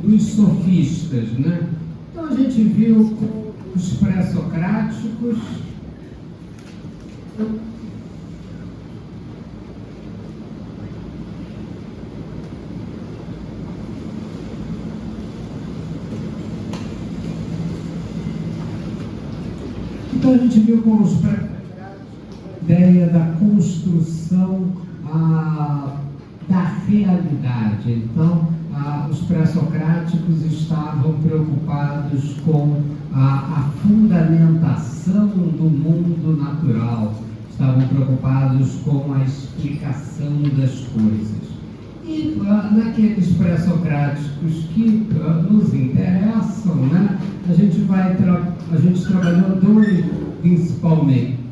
dos sofistas, né? Então a gente viu os pré-socráticos. Então a gente viu com os pré-socráticos a ideia da construção da realidade. Então, os pré-socráticos estavam preocupados com a fundamentação do mundo natural, estavam preocupados com a explicação das coisas. E naqueles pré-socráticos que nos interessam, né, a gente trabalhou dois principalmente.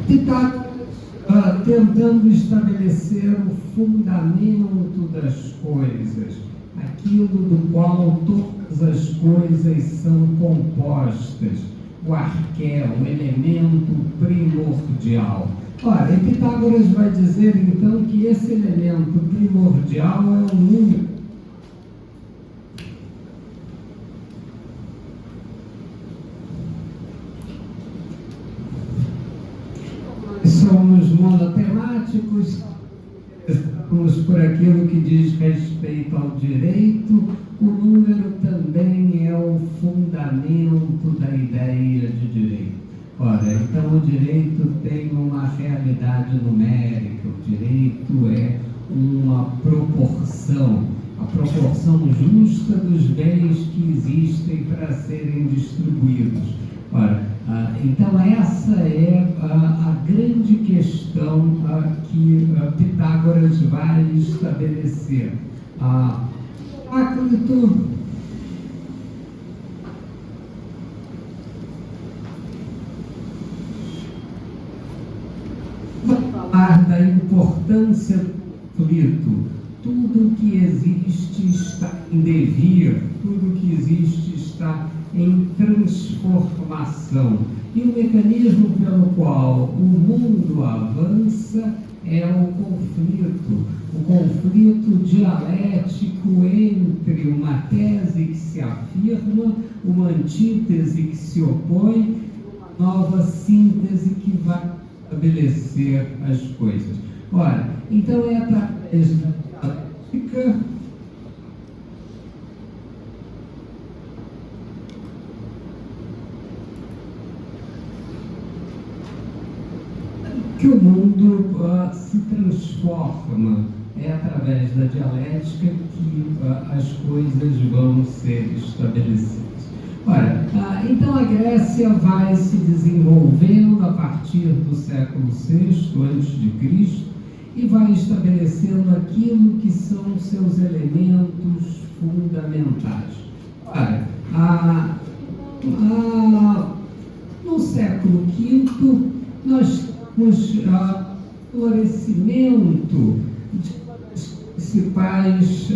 Pitágoras tentando estabelecer o fundamento das coisas, aquilo do qual todas as coisas são compostas, o arqué, o elemento primordial. Ora, e Pitágoras vai dizer então que esse elemento primordial é o número. Somos monotemáticos, estamos por aquilo que diz respeito ao direito. O número também é o fundamento da ideia de direito. Ora, então o direito tem uma realidade numérica, o direito é uma proporção, a proporção justa dos bens que existem para serem distribuídos. Ora, então essa é a grande questão que Pitágoras vai estabelecer. Heráclito vai falar da importância do conflito. Tudo que existe está em devir, tudo que existe está em transformação. E o mecanismo pelo qual o mundo avança é o conflito dialético entre uma tese que se afirma, uma antítese que se opõe, uma nova síntese que vai estabelecer as coisas. Ora, então é através da dialética que o mundo se transforma, é através da dialética que as coisas vão ser estabelecidas. Ora, então a Grécia vai se desenvolvendo a partir do século VI a.C. e vai estabelecendo aquilo que são seus elementos fundamentais. Ora, no século V nós temos florescimento de principais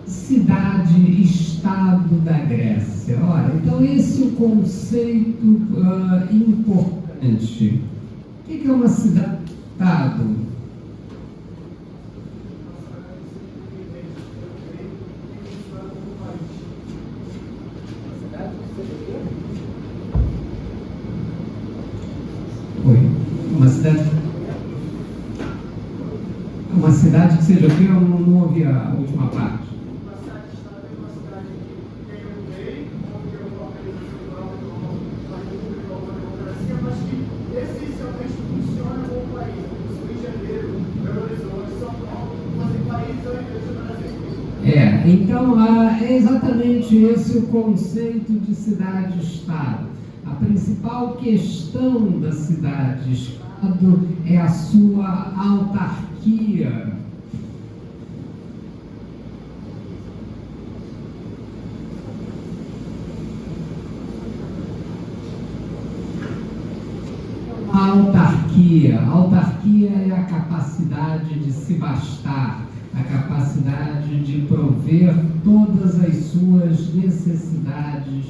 cidade-estado da Grécia. Ora, então esse é o conceito importante. O que é uma cidade-estado? Uma cidade que seja o quê? Eu não ouvi a última parte. Então é exatamente esse o conceito de cidade-estado. A principal questão da cidade-estado é a sua autarquia. A autarquia é a capacidade capacidade de se bastar, a capacidade de prover todas as suas necessidades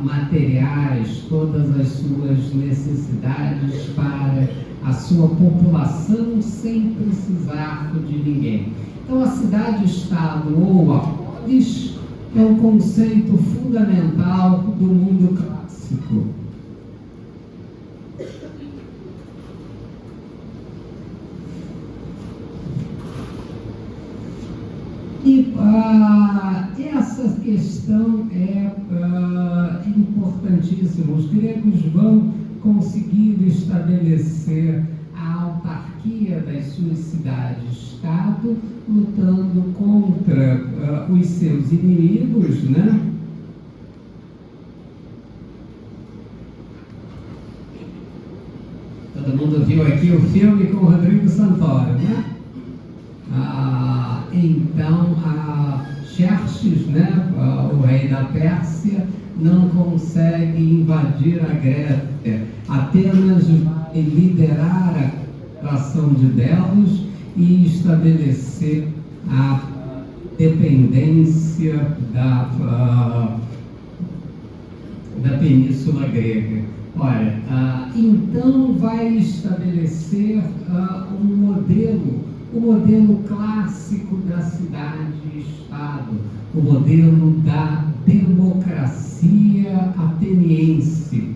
materiais, todas as suas necessidades para a sua população sem precisar de ninguém. Então, a cidade-estado ou a polis é um conceito fundamental do mundo clássico. E essa questão é importantíssima. Os gregos vão conseguir estabelecer a autarquia das suas cidades-estado, lutando contra os seus inimigos, né? Todo mundo viu aqui o filme com o Rodrigo Santoro, né? Então, Xerxes, né, o rei da Pérsia, não consegue invadir a Grécia. Apenas vai liderar a nação de Delos e estabelecer a dependência da Península Grega. Olha, então vai estabelecer o modelo clássico da cidade-estado, o modelo da democracia ateniense.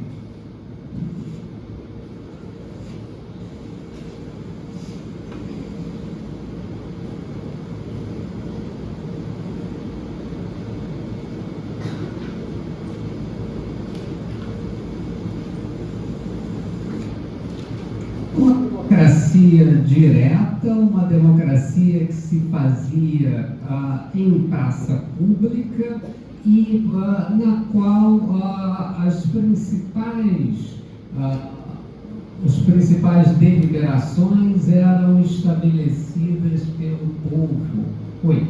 Democracia direta, uma democracia que se fazia em praça pública e na qual as principais deliberações eram estabelecidas pelo povo. Oi.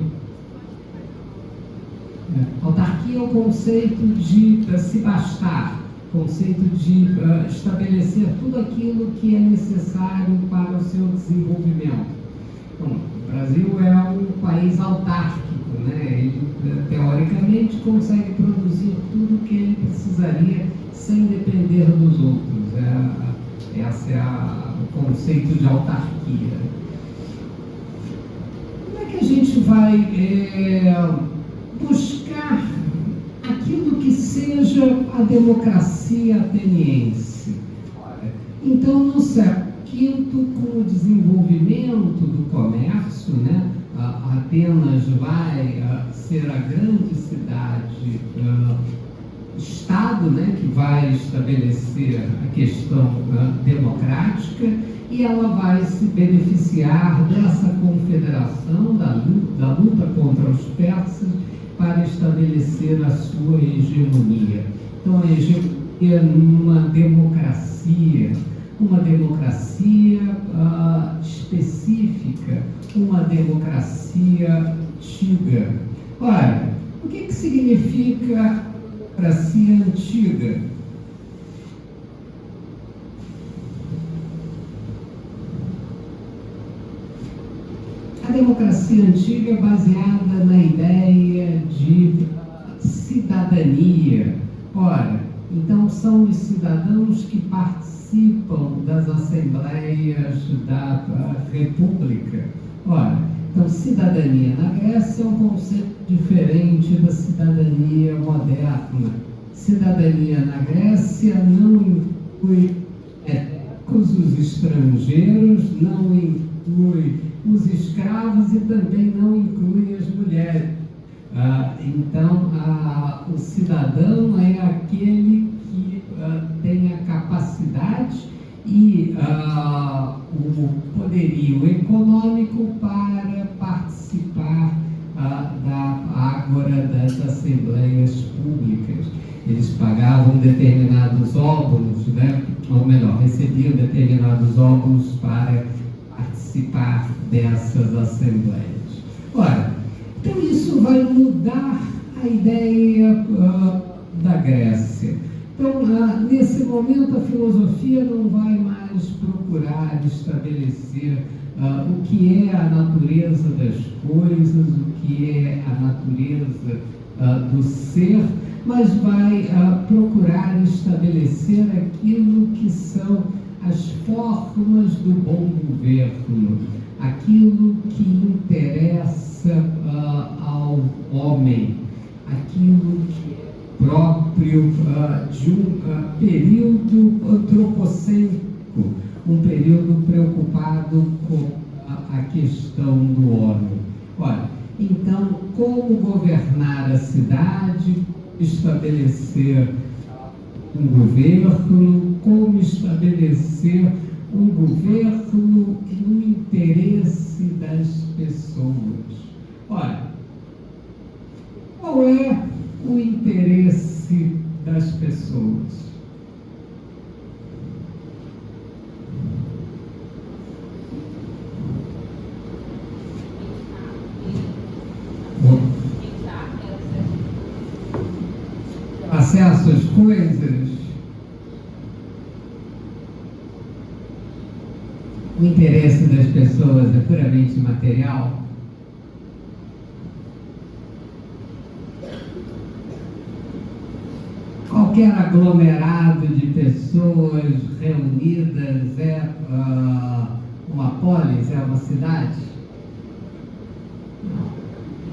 Autarquia é o conceito de se bastar, conceito de estabelecer tudo aquilo que é necessário para o seu desenvolvimento. Bom, o Brasil é um país autárquico, né? Ele, teoricamente, consegue produzir tudo o que ele precisaria sem depender dos outros. Esse é o conceito de autarquia. Como é que a gente vai buscar aquilo que seja a democracia ateniense? Então, no século V, com o desenvolvimento do comércio, né, Atenas vai ser a grande cidade-estado, né, que vai estabelecer a questão democrática, e ela vai se beneficiar dessa confederação, da luta contra os persas, para estabelecer a sua hegemonia. Então, a hegemonia numa democracia específica, uma democracia antiga. Ora, o que significa democracia antiga? A democracia antiga é baseada na ideia de cidadania. Ora, então são os cidadãos que participam das assembleias da República. Ora, então cidadania na Grécia é um conceito diferente da cidadania moderna. Cidadania na Grécia não inclui os estrangeiros, não inclui os escravos e também não inclui as mulheres. Então, o cidadão é aquele que tem a capacidade e o poderio econômico para participar da ágora das assembleias públicas. Eles pagavam determinados óbulos, né? Ou melhor, recebiam determinados óbulos para participar dessas assembleias. Ora, então isso vai mudar a ideia da Grécia. Então, nesse momento, a filosofia não vai mais procurar estabelecer o que é a natureza das coisas, o que é a natureza do ser, mas vai procurar estabelecer aquilo que são as formas do bom governo, aquilo que interessa ao homem, aquilo que é próprio de um período antropocêntrico, um período preocupado com a questão do homem. Olha, então, como governar a cidade, estabelecer um governo, como estabelecer um governo no interesse das pessoas. Olha, qual é o interesse das pessoas? Acesso às coisas? O interesse das pessoas é puramente material? Qualquer aglomerado de pessoas reunidas é uma polis, é uma cidade? Não.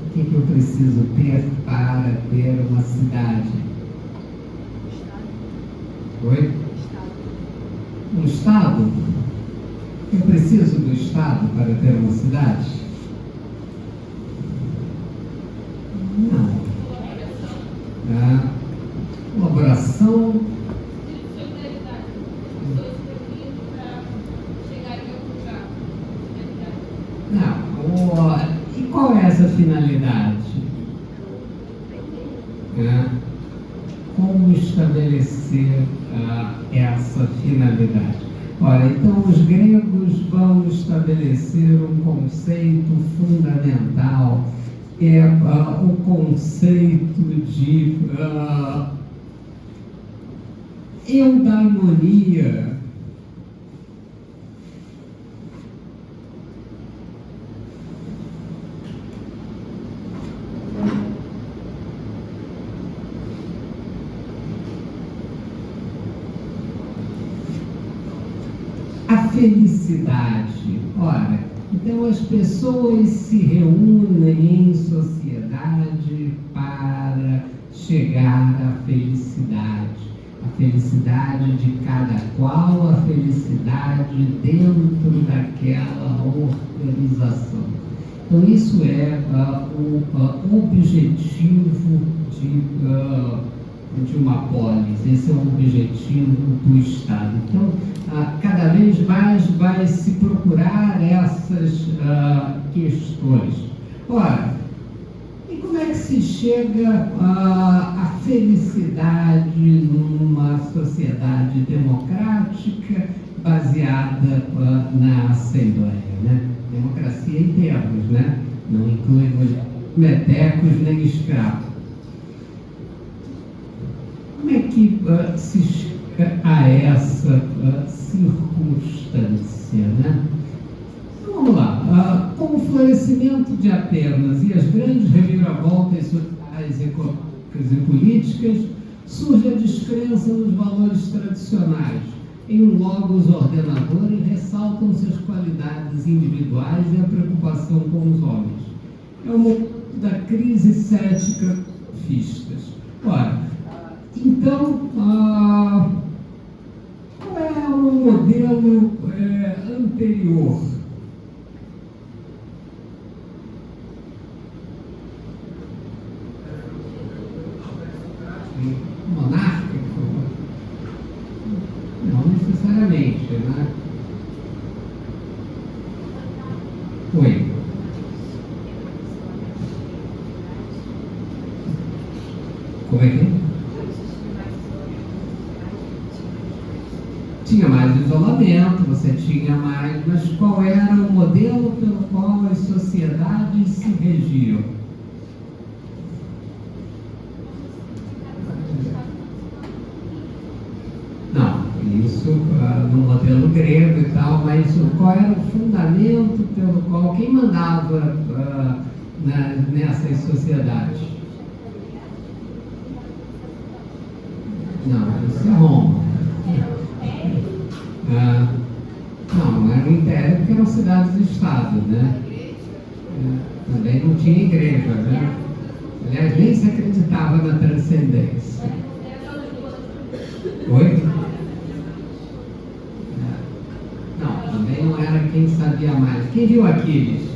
O que eu preciso ter para ter uma cidade? Oi? Um estado? Eu preciso do estado para ter uma cidade? Não. Colaboração. Não. E qual é essa finalidade? Como estabelecer essa finalidade? Ora, então os gregos vão estabelecer um conceito fundamental, que é o conceito de eudaimonia. A felicidade. Ora, então as pessoas se reúnem em sociedade para chegar à felicidade. A felicidade de cada qual, a felicidade dentro daquela organização. Então isso é o objetivo de uma polis, esse é o objetivo do Estado. Então, cada vez mais vai se procurar essas questões. Ora, e como é que se chega à felicidade numa sociedade democrática baseada na Assembleia, né? Democracia em termos, né? Não inclui metecos nem escravos. Como é que se chega a essa circunstância, né? Então, vamos lá. Com o florescimento de Atenas e as grandes reviravoltas sociais, econômicas e políticas, surge a descrença nos valores tradicionais. Em um logos ordenador e ressaltam-se as qualidades individuais e a preocupação com os homens. É o momento da crise cética sofistas. Ora, então, qual é o modelo anterior? Monárquico? Não necessariamente, né? Oi. Como é que é? Tinha mais isolamento, você tinha mais, mas qual era o modelo pelo qual as sociedades se regiam? Não, isso modelo grego e tal, mas qual era o fundamento pelo qual, quem mandava nessas sociedades? Não, isso é Roma. Não era o Império porque eram cidades-estado, né? Também não tinha igreja, né? Aliás, nem se acreditava na transcendência. Oi? Não, também não era quem sabia mais. Quem viu Aquiles?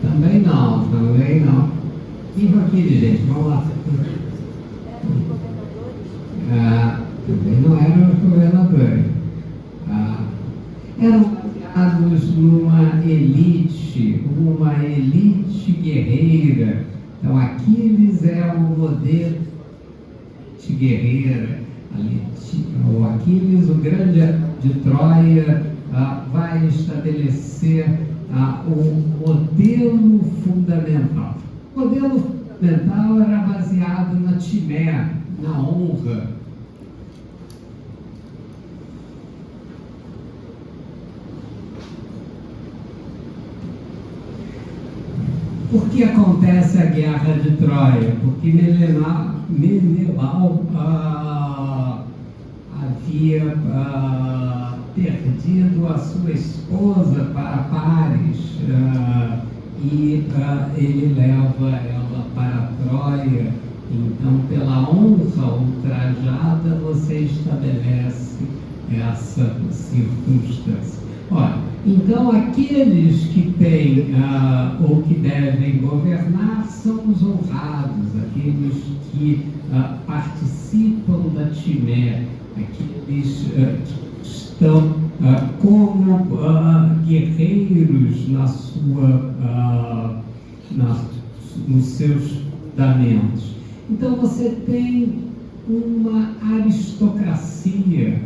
Também não. Quem viu Aquiles, gente? Vamos lá. Também não eram os governadores. Eram baseados numa elite guerreira. Então, Aquiles é o modelo de guerreira. O Aquiles, o grande de Troia, vai estabelecer o modelo fundamental. O modelo fundamental era baseado na timé, na honra. Por que acontece a guerra de Troia? Porque Menelau havia perdido a sua esposa para Paris e ele leva ela para Troia. Então, pela honra ultrajada, você estabelece essa circunstância. Olha, então aqueles que têm ou que devem governar são os honrados, aqueles que participam da timé, aqueles que estão como guerreiros nos seus fundamentos. Então você tem uma aristocracia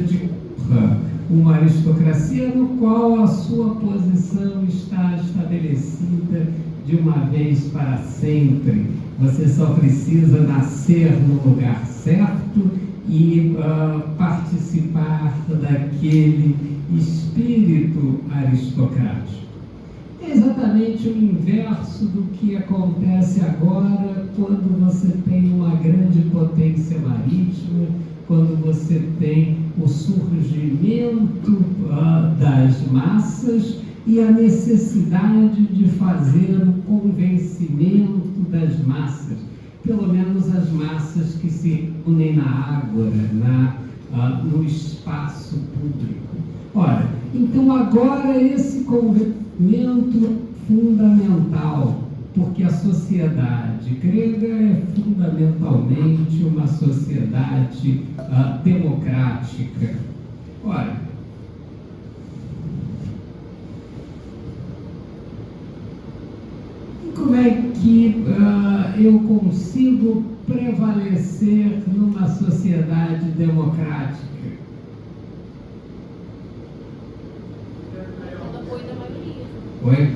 de honra, uma aristocracia no qual a sua posição está estabelecida de uma vez para sempre. Você só precisa nascer no lugar certo e participar daquele espírito aristocrático. É exatamente o inverso do que acontece agora quando você tem uma grande potência marítima, quando você tem o surgimento das massas e a necessidade de fazer o convencimento das massas, pelo menos as massas que se unem na ágora, no espaço público. Ora, então agora esse convencimento fundamental, porque a sociedade grega é fundamentalmente uma sociedade democrática. Ora, como é que eu consigo prevalecer numa sociedade democrática? Oi?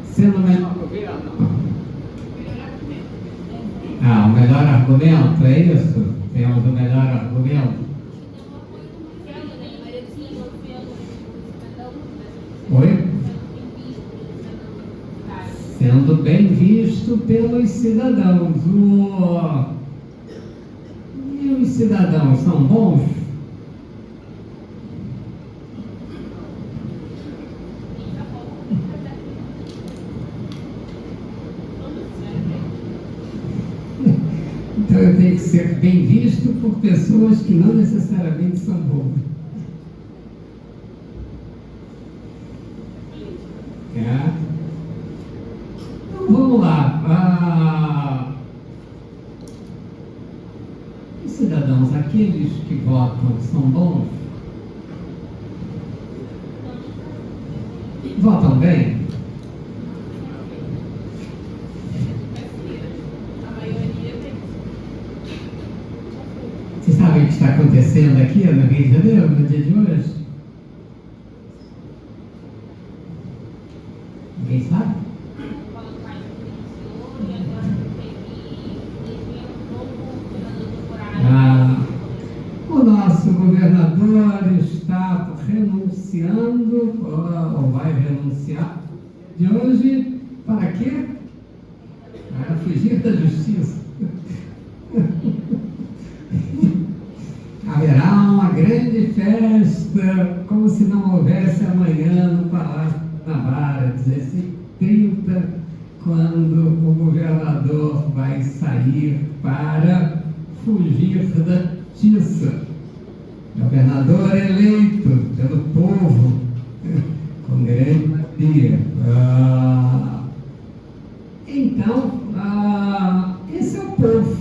Sendo o melhor governo? O melhor argumento, é isso? Temos o melhor argumento? Oi? Sendo bem visto pelos cidadãos. E os cidadãos são bons? Então eu tenho que ser bem visto por pessoas que não necessariamente são boas. Então vamos lá. Os cidadãos, aqueles que votam, são bons? Votam bem? Vocês sabem o que está acontecendo aqui no Rio de Janeiro, no dia de hoje? Ninguém sabe? governador está renunciando, ou vai renunciar, de hoje para quê? Para fugir da justiça. Haverá uma grande festa, como se não houvesse amanhã no Palácio Guanabara, 16h30, quando o governador vai sair para fugir da justiça. Governador eleito pelo povo, com grande maioria. Então, esse é o povo.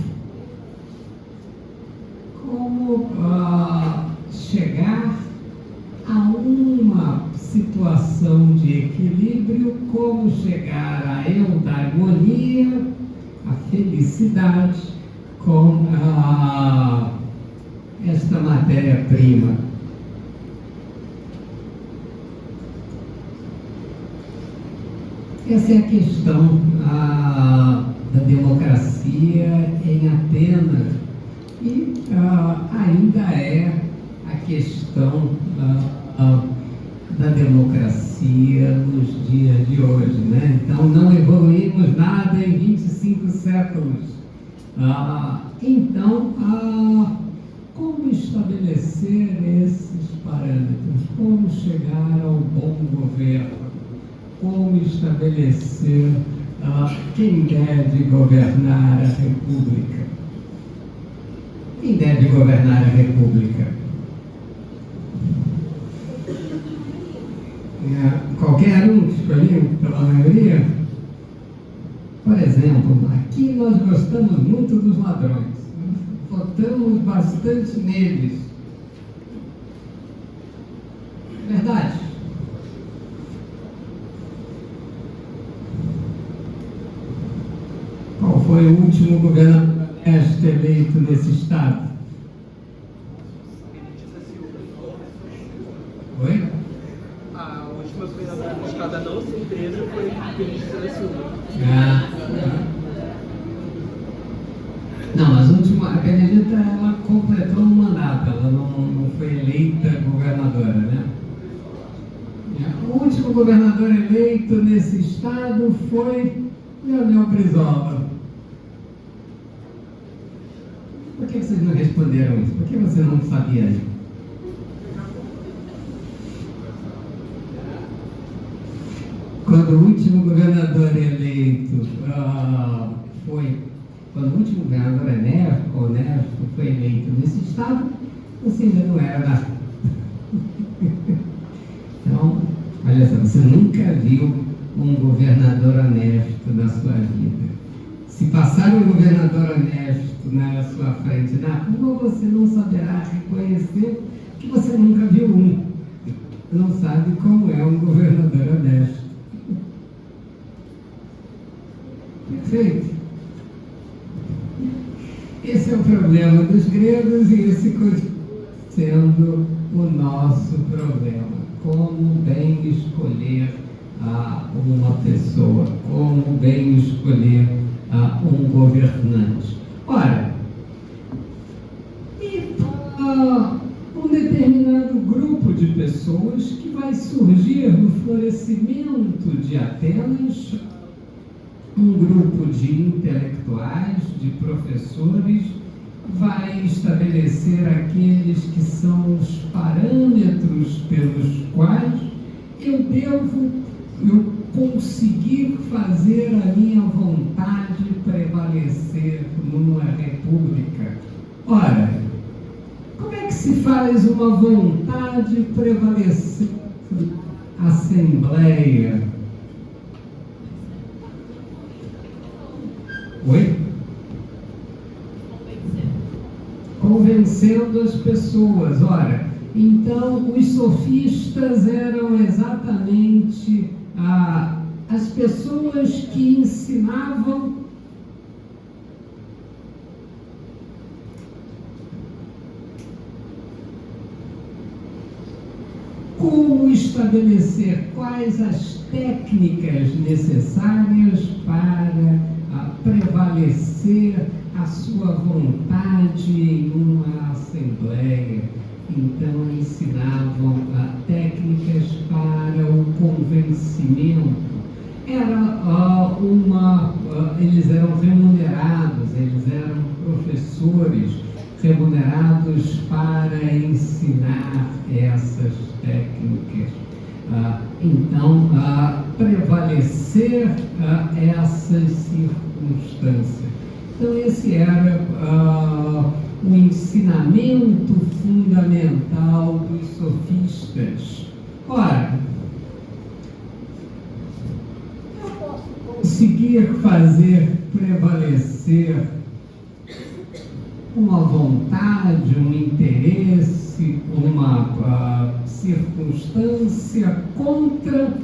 Como chegar a uma situação de equilíbrio, como chegar à eudaimonia, a felicidade, com esta matéria-prima. Essa é a questão da democracia em Atenas e ainda é a questão da democracia nos dias de hoje, né? Então não evoluímos nada em 25 séculos. Então, como estabelecer esses parâmetros? Como chegar ao bom governo? Como estabelecer quem deve governar a República? Quem deve governar a República? Qualquer um escolhido pela maioria? Por exemplo, aqui nós gostamos muito dos ladrões. Votamos bastante neles. Verdade? Qual foi o último governador honesto eleito nesse estado? Oi? A última governadora do estado a não ser presa foi Benedita da Silva. Não, mas a Benedita, ela completou um mandato, ela não foi eleita governadora, né? O último governador eleito nesse estado foi Leonel Brizola. Por que vocês não responderam isso? Por que você não sabia isso? Quando o último governador eleito quando o último governador honesto foi eleito nesse estado, você ainda não era nada. Então, olha só, você nunca viu um governador honesto na sua vida. Se passar um governador honesto na sua frente na rua, você não saberá reconhecer que você nunca viu um. Não sabe como é um governador honesto. Perfeito? Esse é o problema dos gregos e esse continua sendo o nosso problema. Como bem escolher uma pessoa, como bem escolher um governante. Ora, e um determinado grupo de pessoas que vai surgir no florescimento de Atenas, um grupo de intelectuais, de professores, vai estabelecer aqueles que são os parâmetros pelos quais eu devo conseguir fazer a minha vontade prevalecer numa república. Ora, como é que se faz uma vontade prevalecer na Assembleia? Oi? Convencendo as pessoas. Ora, então os sofistas eram exatamente as pessoas que ensinavam como estabelecer quais as técnicas necessárias para prevalecer a sua vontade em uma assembleia. então ensinavam técnicas para o convencimento. Eles eram remunerados, eles eram professores remunerados para ensinar essas técnicas. Então, prevalecer essas circunstâncias. Então, esse era o ensinamento fundamental dos sofistas. Ora, conseguir fazer prevalecer uma vontade, um interesse, uma circunstância contra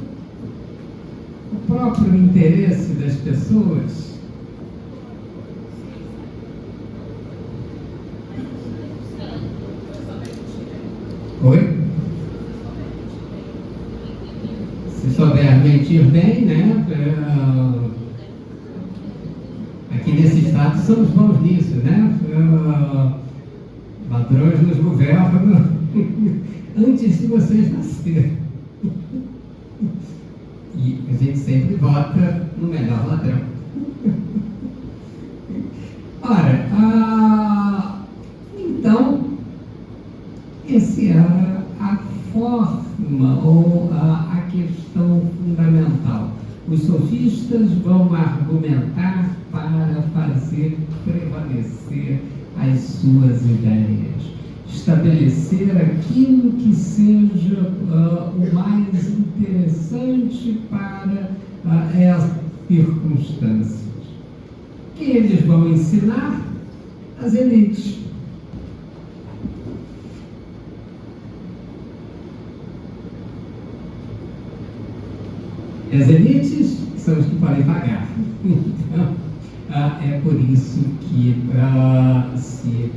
o próprio interesse das pessoas. Oi? Se souber mentir bem, né? Aqui nesse estado somos bons nisso, né? Ladrões nos governam antes de vocês nascerem. E a gente sempre vota no melhor ladrão. Ora, então, essa era a forma ou a questão fundamental. Os sofistas vão argumentar para fazer prevalecer as suas ideias, estabelecer aquilo que seja o mais interessante para essas circunstâncias. Que eles vão ensinar as elites. As elites são os que podem pagar. Então, é por isso que se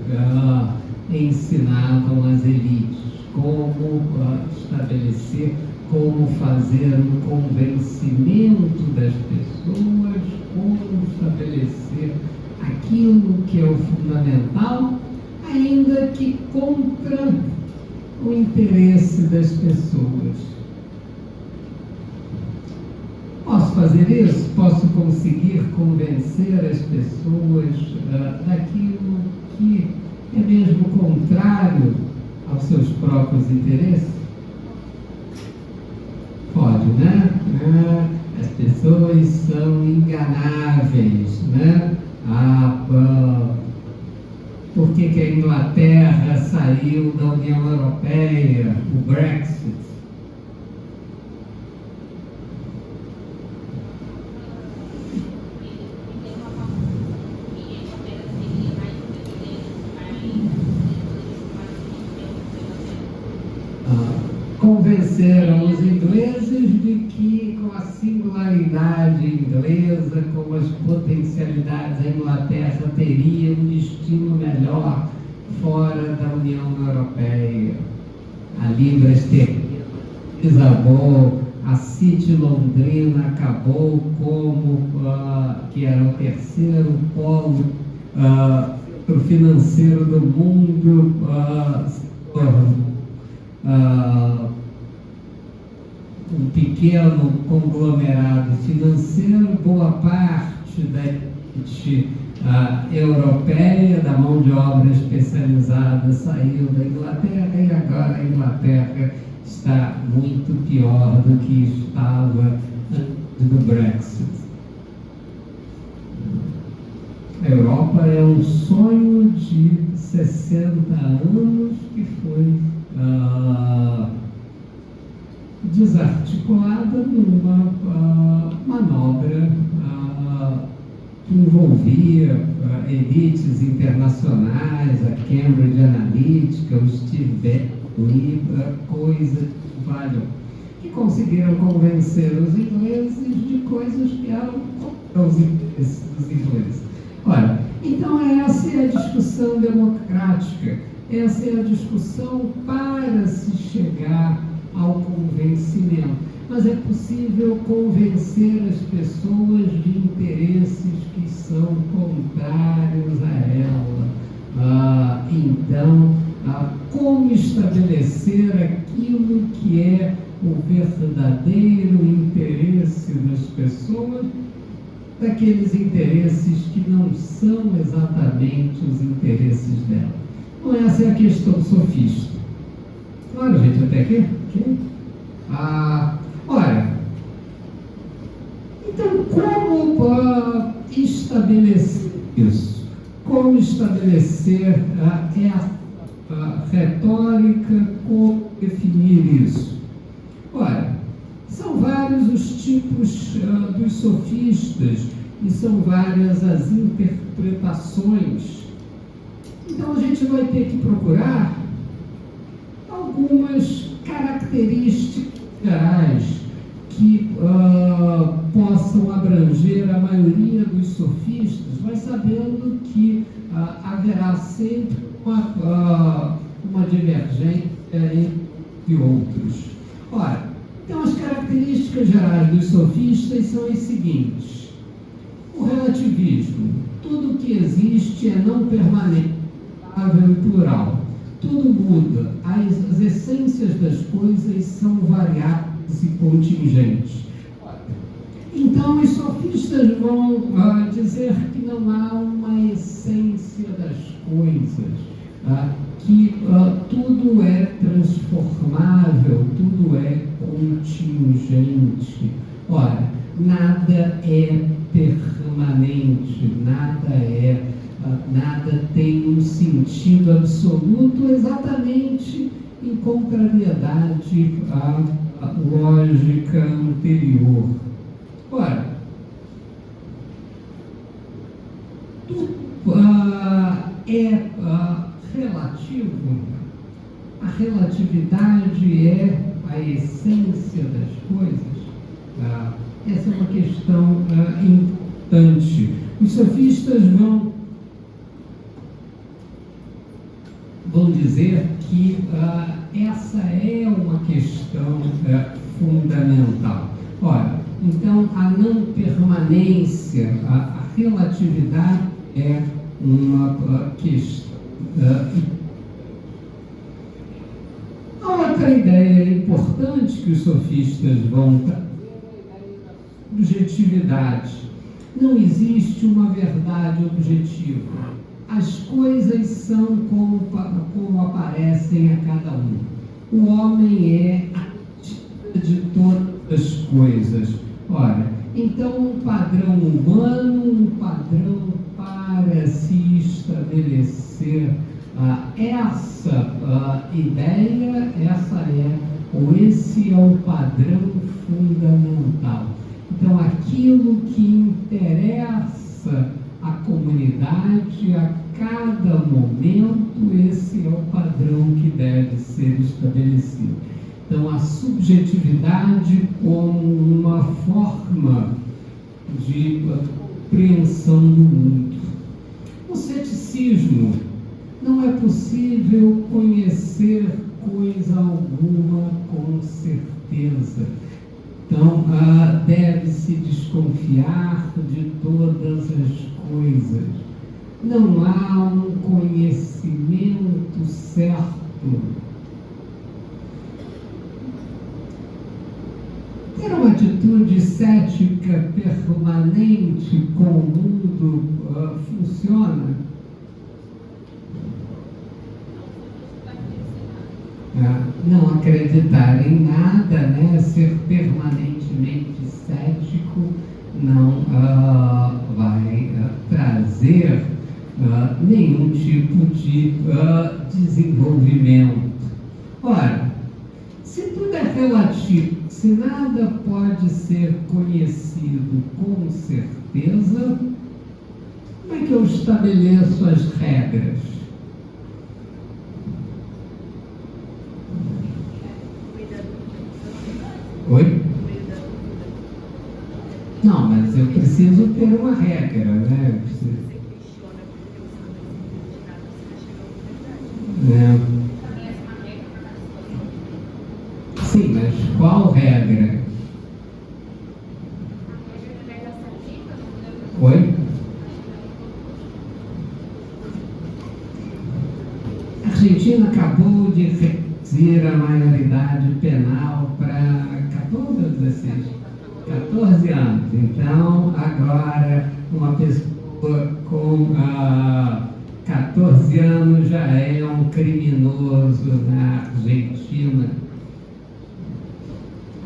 ensinavam as elites como estabelecer, como fazer um convencimento das pessoas, como estabelecer aquilo que é o fundamental, ainda que contra o interesse das pessoas. Posso fazer isso? Posso conseguir convencer as pessoas daquilo que é mesmo contrário aos seus próprios interesses? Pode, né? As pessoas são enganáveis, né? Por que a Inglaterra saiu da União Europeia, o Brexit? Convenceram os ingleses de que, com a singularidade inglesa, com as potencialidades, a Inglaterra teria um destino melhor fora da União Europeia. A Libra esterlina desabou, a City Londrina acabou como que era o terceiro polo financeiro do mundo, um pequeno conglomerado financeiro. Boa parte da elite europeia, da mão de obra especializada, saiu da Inglaterra, e agora a Inglaterra está muito pior do que estava antes do Brexit. A Europa é um sonho de 60 anos que foi desarticulada numa manobra que envolvia elites internacionais, a Cambridge Analytica, o Steve Bannon, coisas que valham, que conseguiram convencer os ingleses de coisas que eram contra os interesses dos ingleses. Ora, então essa é a discussão democrática, essa é a discussão para se chegar ao convencimento. Mas é possível convencer as pessoas de interesses que são contrários a ela. Então, como estabelecer aquilo que é o verdadeiro interesse das pessoas, daqueles interesses que não são exatamente os interesses dela. Então, essa é a questão sofista. Claro, gente, até aqui? Olha, então, como estabelecer isso? Como estabelecer essa retórica? Como definir isso? Olha, são vários os tipos dos sofistas e são várias as interpretações. Então, a gente vai ter que procurar algumas características gerais que possam abranger a maioria dos sofistas, mas sabendo que haverá sempre uma divergência entre outros. Ora, então as características gerais dos sofistas são as seguintes: o relativismo, tudo que existe é não permanente, estável e plural. Tudo muda, as essências das coisas são variáveis e contingentes. Então, os sofistas vão dizer que não há uma essência das coisas, que tudo é transformável, tudo é contingente. Ora, nada é permanente, nada tem um sentido absoluto, exatamente em contrariedade à lógica anterior. Ora, tudo é relativo. A relatividade é a essência das coisas. Essa é uma questão importante. Os sofistas vão dizer que essa é uma questão fundamental. Ora, então, a não permanência, a relatividade é uma questão. A outra ideia importante que os sofistas vão trazer é a ideia da subjetividade. Não existe uma verdade objetiva. As coisas são como aparecem a cada um. O homem é a medida de todas as coisas. Ora, então um padrão humano, um padrão para se estabelecer essa ideia, esse é o padrão fundamental. Então, aquilo que interessa a comunidade a cada momento, esse é o padrão que deve ser estabelecido. Então, a subjetividade como uma forma de compreensão do mundo. O ceticismo: não é possível conhecer coisa alguma com certeza. Então, deve-se desconfiar de todas as coisas. Não há um conhecimento certo. Ter uma atitude cética permanente com o mundo funciona? Não acreditar em nada, né? Ser permanentemente cético não vai trazer nenhum tipo de desenvolvimento. Ora, se tudo é relativo, se nada pode ser conhecido com certeza, como é que eu estabeleço as regras? Oi? Não, mas eu preciso ter uma regra, né? Sim, mas qual regra? Oi? Argentina acabou de reduzir a maioridade penal para 14 ou 16? 14 anos. Então, agora, uma pessoa com 14 anos já é um criminoso na Argentina.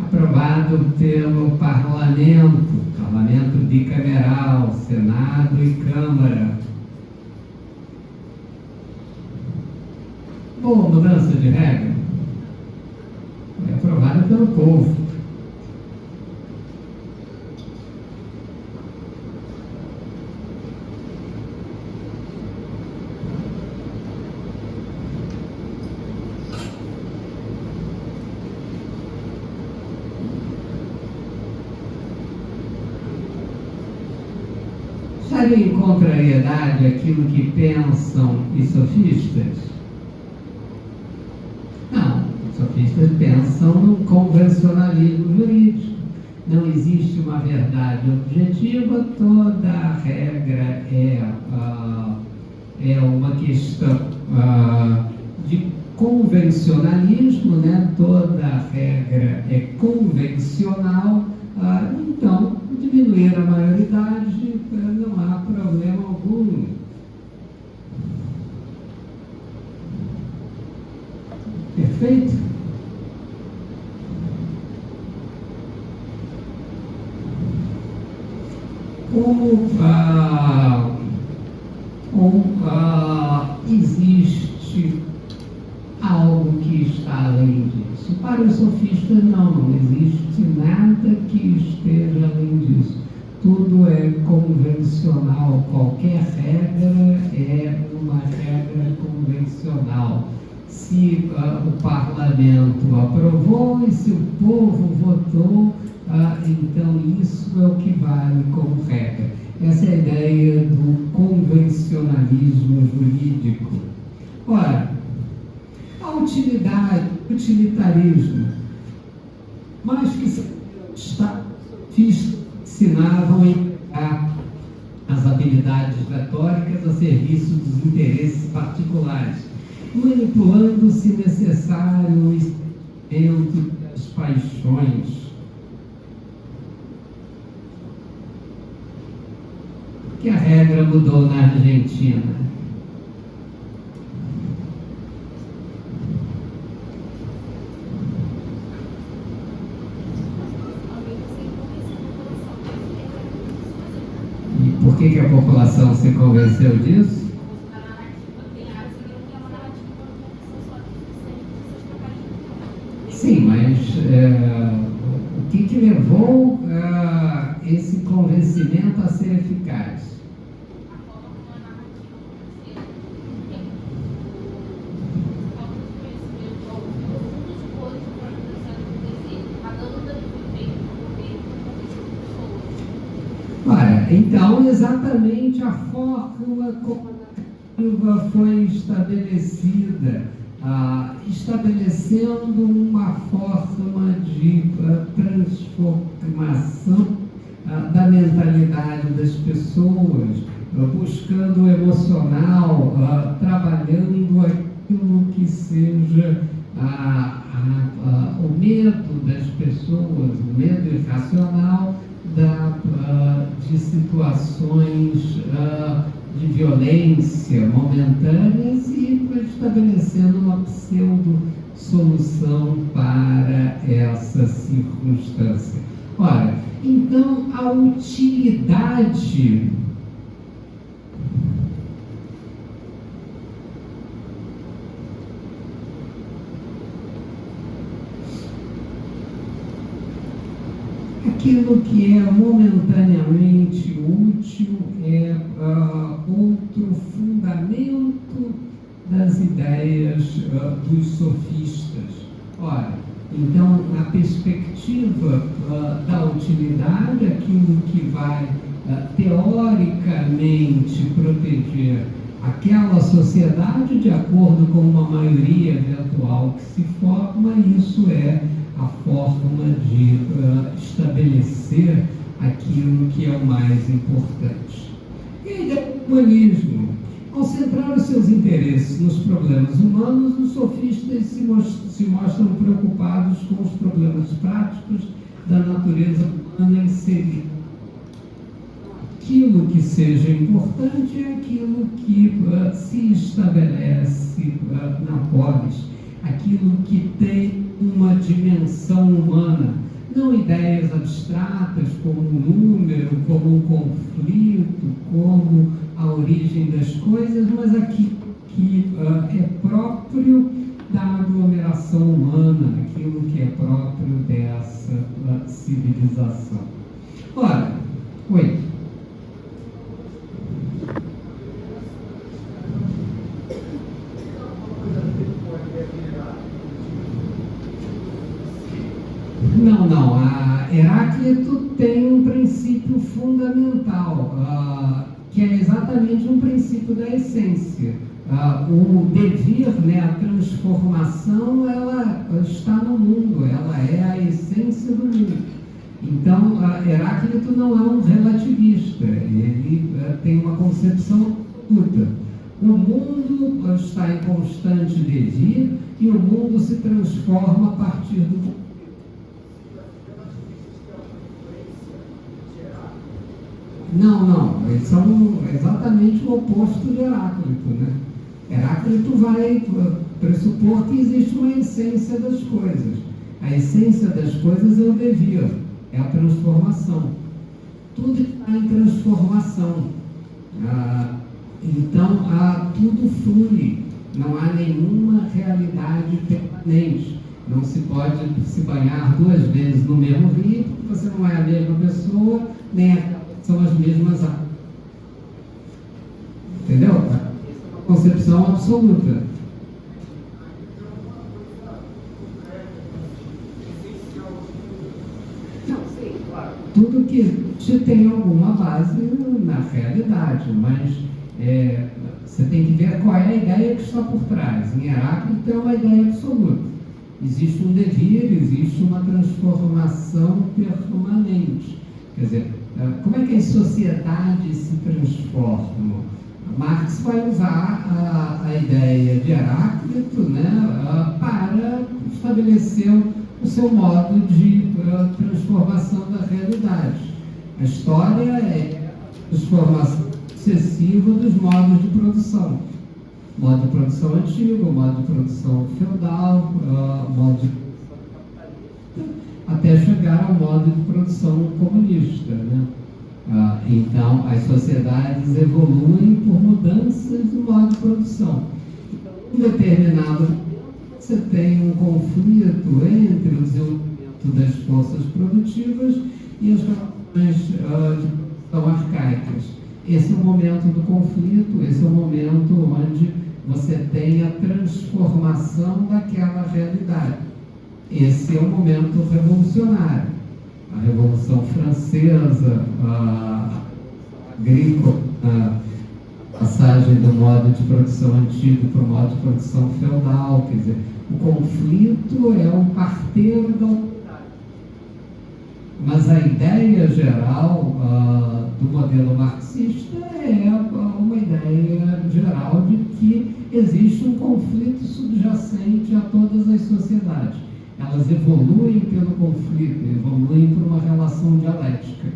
Aprovado pelo parlamento bicameral, Senado e Câmara. Boa mudança de regra. Foi aprovada pelo povo. Sabe em contrariedade aquilo que pensam os sofistas? Não, os sofistas pensam no convencionalismo jurídico. Não existe uma verdade objetiva, toda regra é uma questão de convencionalismo, né? Toda regra é convencional, então diminuir a maioridade não há problema algum. Perfeito? Existe algo que está além disso? Para os sofistas, não existe nada que esteja além disso. Tudo é convencional, qualquer regra é uma regra convencional. Se o parlamento aprovou e se o povo votou, então isso é o que vale como regra. Essa é a ideia do convencionalismo jurídico. Ora, a utilitarismo, mais que ensinavam as habilidades retóricas a serviço dos interesses particulares, manipulando, se necessário, o sentimento das paixões. Que a regra mudou na Argentina. E por que a população se convenceu disso? Sim, mas o que levou esse convencimento a ser eficaz? Então, exatamente a fórmula comunicativa foi estabelecida, estabelecendo uma forma de transformação da mentalidade das pessoas, buscando o emocional, trabalhando aquilo que seja o medo das pessoas, o medo irracional de situações de violência momentâneas e estabelecendo uma pseudo-solução para essa circunstância. Ora, então a utilidade aquilo que é momentaneamente útil é outro fundamento das ideias dos sofistas. Ora, então, a perspectiva da utilidade, aquilo que vai teoricamente proteger aquela sociedade de acordo com uma maioria eventual que se forma, isso é a forma de estabelecer aquilo que é o mais importante. E aí, o humanismo Ao centrar os seus interesses nos problemas humanos, os sofistas se mostram preocupados com os problemas práticos da natureza humana inserida. Aquilo que seja importante é aquilo que se estabelece na polis, aquilo que tem uma dimensão humana, não ideias abstratas como um número, como um conflito, como a origem das coisas, mas aquilo que é próprio da aglomeração humana, aquilo que é próprio dessa civilização. Ora, oi. Não. Heráclito tem um princípio fundamental, que é exatamente um princípio da essência. O devir, né, a transformação, ela está no mundo, ela é a essência do mundo. Então, Heráclito não é um relativista, ele tem uma concepção absoluta. O mundo está em constante devir e o mundo se transforma a partir do. Não, eles são exatamente o oposto de Heráclito, né? Heráclito vai pressupor que existe uma essência das coisas. A essência das coisas é o devir, é a transformação. Tudo está em transformação. Então, tudo flui, não há nenhuma realidade permanente. Não se pode se banhar 2 vezes no mesmo rio, porque você não é a mesma pessoa, nem são as mesmas águas. Entendeu? Concepção absoluta. Não, sim, claro. Tudo que tem alguma base na realidade, mas você tem que ver qual é a ideia que está por trás. Em Heráclito é uma ideia absoluta. Existe um devir, existe uma transformação permanente. Quer dizer, como é que as sociedades se transformam? Marx vai usar a ideia de Heráclito, né, para estabelecer o seu modo de transformação da realidade. A história é a transformação sucessiva dos modos de produção. Modo de produção antigo, modo de produção feudal, modo de até chegar ao modo de produção comunista, né? Então, as sociedades evoluem por mudanças do modo de produção. Em um determinado momento, você tem um conflito entre o desenvolvimento das forças produtivas e as relações de produção arcaicas. Esse é o momento do conflito, esse é o momento onde você tem a transformação daquela realidade. Esse é o momento revolucionário. A Revolução Francesa, a agrícola, a passagem do modo de produção antigo para o modo de produção feudal, quer dizer, o conflito é o parteiro da humanidade. Mas a ideia geral do modelo marxista é uma ideia geral de que existe um conflito subjacente a todas as sociedades. Elas evoluem pelo conflito, evoluem por uma relação dialética.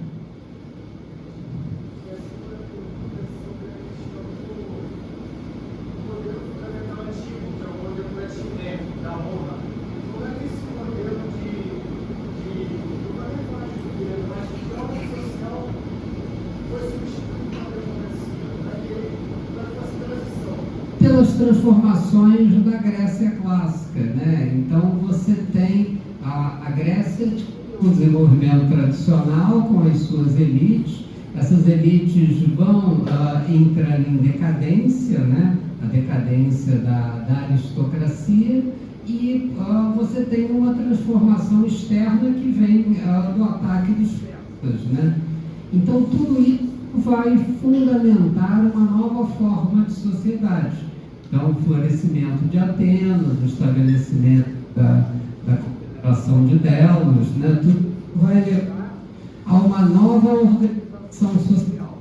Pelas transformações da Grécia clássica, né? Então você tem a Grécia, o desenvolvimento tradicional com as suas elites. Essas elites vão entrando em decadência, né? A decadência da aristocracia, e você tem uma transformação externa que vem do ataque dos persas, né? Então tudo isso vai fundamentar uma nova forma de sociedade. Então, o florescimento de Atenas, o estabelecimento da Confederação de Delos, né, tudo vai levar a uma nova organização social.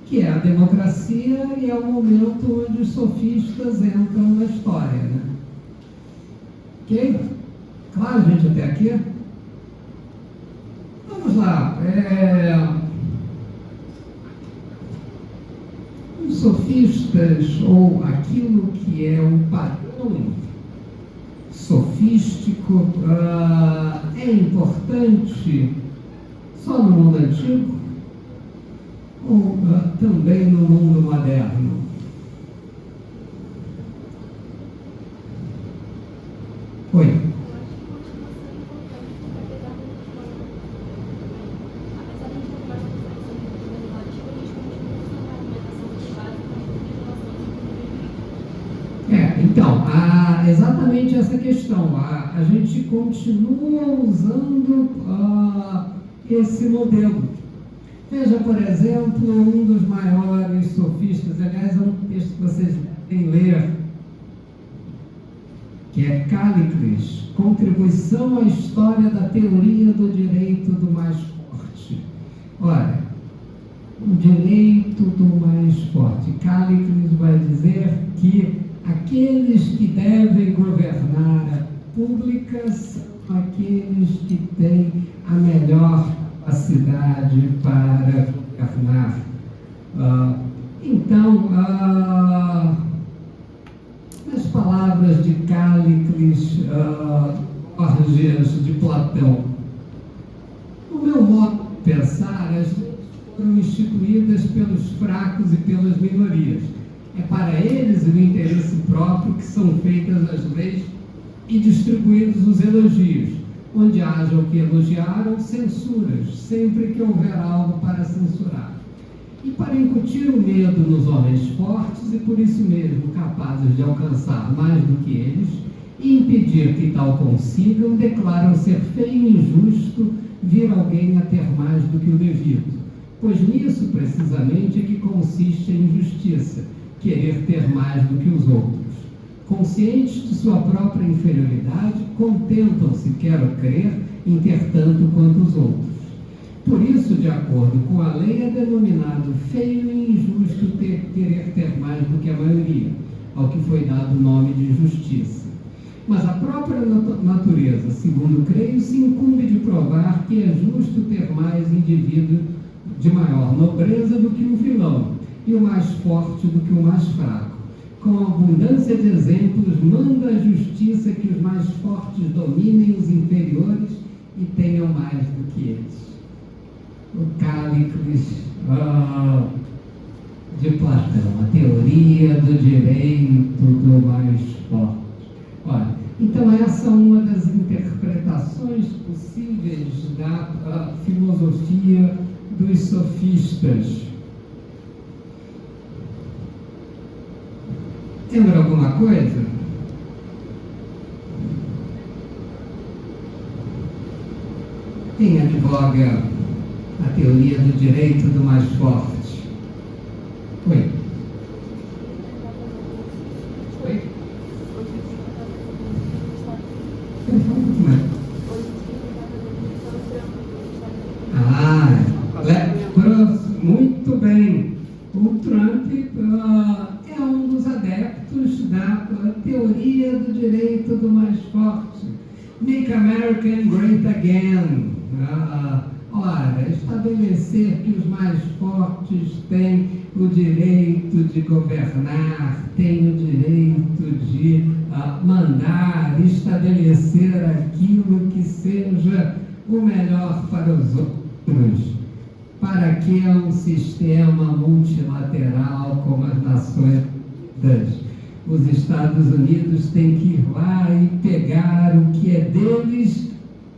que é a democracia e é o momento onde os sofistas entram na história, né? Ok? Claro, gente, até aqui? Vamos lá. Os sofistas, ou aquilo que é um padrão sofístico, é importante só no mundo antigo ou também no mundo moderno? Oi. Então, exatamente essa questão. A gente continua usando esse modelo. Veja, por exemplo, um dos maiores sofistas, aliás, é um texto que vocês devem ler, que é Cállicles, Contribuição à História da Teoria do Direito do Mais Forte. Olha, o direito do mais forte. Cállicles vai dizer que aqueles que devem governar a pública são aqueles que têm a melhor capacidade para governar. Então, nas palavras de Cállicles, Gorgias, de Platão, no meu modo de pensar, as leis foram instituídas pelos fracos e pelas minorias. É para eles o interesse próprio que são feitas as leis e distribuídos os elogios. Onde haja o que elogiaram, censuras, sempre que houver algo para censurar. E para incutir o medo nos homens fortes e por isso mesmo capazes de alcançar mais do que eles e impedir que tal consigam, declaram ser feio e injusto vir alguém a ter mais do que o devido. Pois nisso, precisamente, é que consiste a injustiça, querer ter mais do que os outros. Conscientes de sua própria inferioridade, contentam-se, quero crer, em ter tanto quanto os outros. Por isso, de acordo com a lei, é denominado feio e injusto querer ter mais do que a maioria, ao que foi dado o nome de justiça. Mas a própria natureza, segundo creio, se incumbe de provar que é justo ter mais indivíduo de maior nobreza do que um vilão, e o mais forte do que o mais fraco. Com abundância de exemplos, manda a justiça que os mais fortes dominem os inferiores e tenham mais do que eles. O Cállicles de Platão, a teoria do direito do mais forte. Olha, então essa é uma das interpretações possíveis da filosofia dos sofistas. Lembra alguma coisa? Quem advoga a teoria do direito do mais forte? Oi? Oi? Muito bem. O Trump é um dos adeptos da teoria do direito do mais forte. Make America Great Again. Ora, estabelecer que os mais fortes têm o direito de governar, têm o direito de mandar, estabelecer aquilo que seja o melhor para os outros. Para que um sistema multilateral como as Nações Unidas? Os Estados Unidos têm que ir lá e pegar o que é deles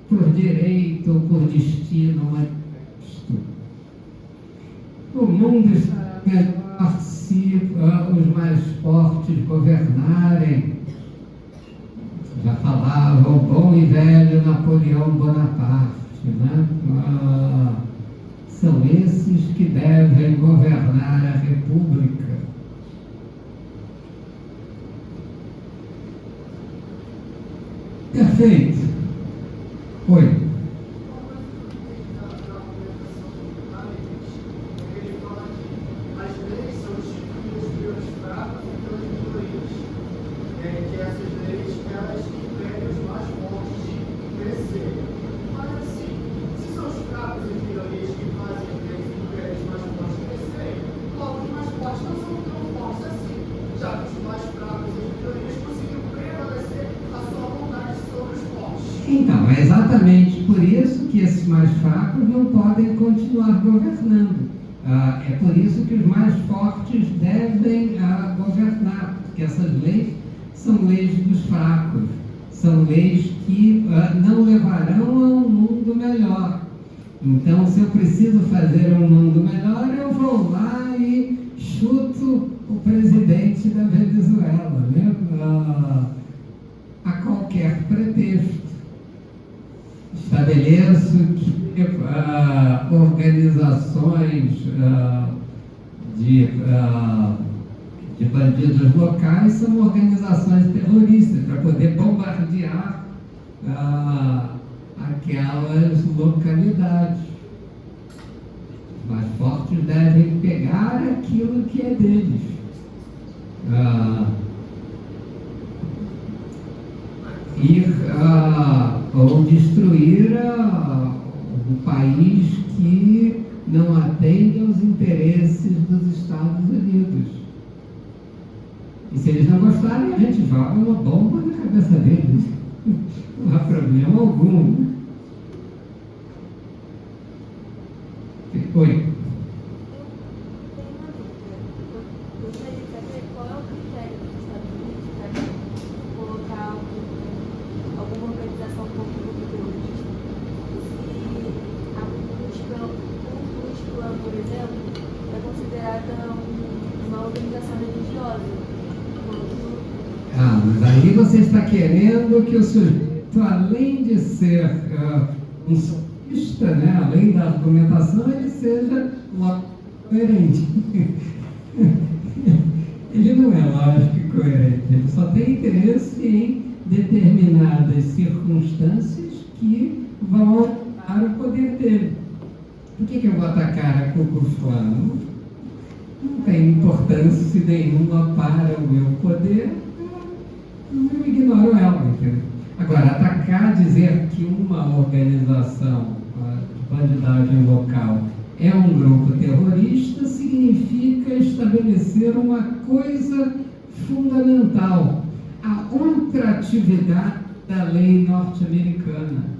por direito ou por destino, mas o mundo está melhor se os mais fortes governarem. Já falava o bom e velho Napoleão Bonaparte, né? São esses que devem governar a República. Perfeito. Oi. que essas leis, elas impedem os mais fortes de crescer. Mas assim, se são os fracos e minorias que fazem as leis e impedem os mais fortes crescerem, logo os mais fortes não são tão fortes assim, já que os mais fracos e minorias conseguiram prevalecer a sua vontade sobre os fortes. Então, é exatamente por isso que esses mais fracos não podem continuar governando. É por isso que os mais fortes devem governar, porque essas leis são leis dos fracos, são leis que não levarão a um mundo melhor. Então, se eu preciso fazer um mundo melhor, eu vou lá e chuto o presidente da Venezuela, né? A qualquer pretexto. Estabeleço que organizações de bandidos locais são organizações terroristas para poder bombardear aquelas localidades. Os mais fortes devem pegar aquilo que é deles. Ou destruir o país que não atende aos interesses dos Estados Unidos. E se eles não gostarem, a gente joga uma bomba na cabeça deles. Não há problema algum. Oi. Mas aí você está querendo que o sujeito, além de ser um sofista, né, além da argumentação, ele seja coerente. Ele não é lógico e coerente, ele só tem interesse em determinadas circunstâncias que vão aumentar o poder dele. Por que eu vou atacar a Ku Klux Klan? Não tem importância nenhuma para o meu poder. Eu ignoro ela, entendeu? Agora, atacar, dizer que uma organização de bandidagem local é um grupo terrorista significa estabelecer uma coisa fundamental: a ultratividade da lei norte-americana.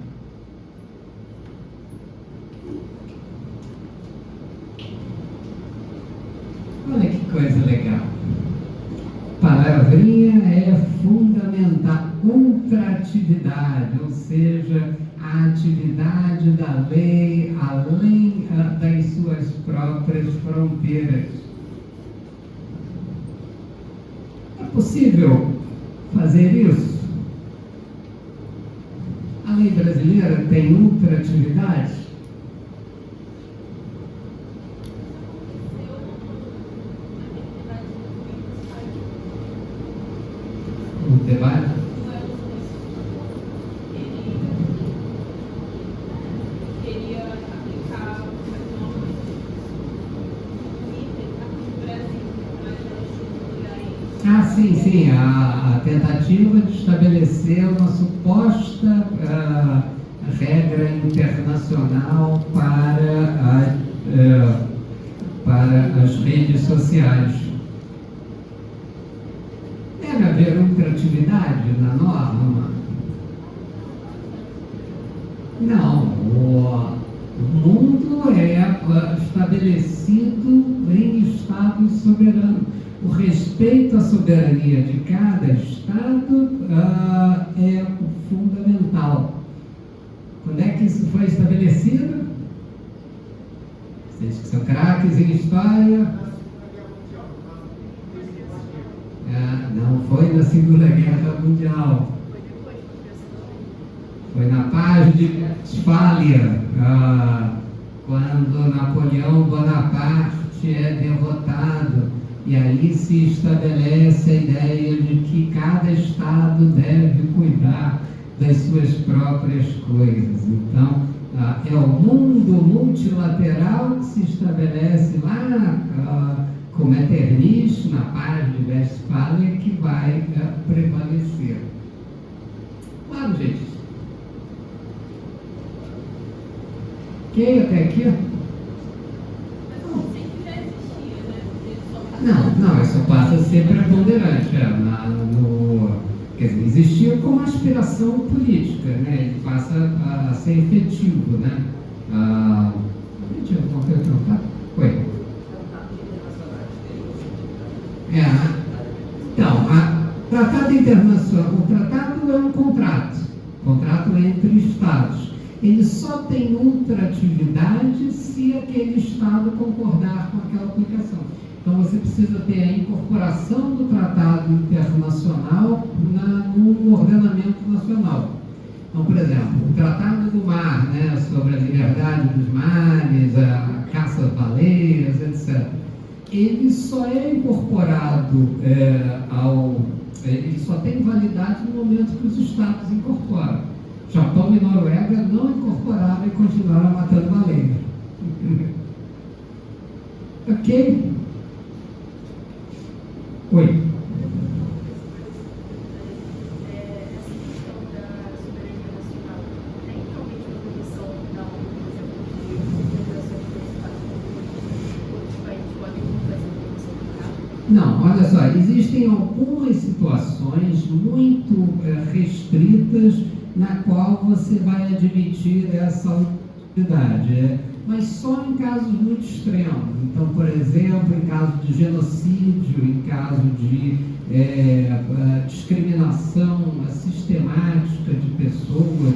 Olha que coisa legal. Palavrinha é fundamental, ultratividade, ou seja, a atividade da lei além das suas próprias fronteiras. É possível fazer isso? A lei brasileira tem ultratividade? Debate? Queria aplicar sim, a tentativa de estabelecer uma suposta regra internacional para as redes sociais. Deve haver ultratividade na norma? Não, o mundo é estabelecido em estados soberanos. O respeito à soberania de cada estado é fundamental. Quando é que isso foi estabelecido? Vocês que são craques em história. Não foi na Segunda Guerra Mundial. Foi na Paz de Westfália, quando Napoleão Bonaparte é derrotado. E aí se estabelece a ideia de que cada estado deve cuidar das suas próprias coisas. Então, é o mundo multilateral que se estabelece lá com Metternich, na Paz de Westfália, que vai prevalecer. Ok? Até aqui? Mas o conceito já existia, né? Ele só Não, isso passa a ser preponderante. Quer dizer, existia como aspiração política, né? Ele passa a ser efetivo, né? Tinha alguma coisa para perguntar? Oi. Então, tratado internacional, o tratado é um contrato entre Estados. Ele só tem ultratividade se aquele Estado concordar com aquela aplicação. Então, você precisa ter a incorporação do tratado internacional no ordenamento nacional. Então, por exemplo, o Tratado do Mar, né, sobre a liberdade dos mares, a caça às baleias, etc. Ele só é incorporado ele só tem validade no momento que os Estados incorporam. Japão e Noruega não incorporaram e continuaram matando baleia. Ok? Oi. Não, olha só, existem algumas situações muito restritas na qual você vai admitir essa autoridade, mas só em casos muito extremos. Então, por exemplo, em caso de genocídio, em caso de discriminação sistemática de pessoas,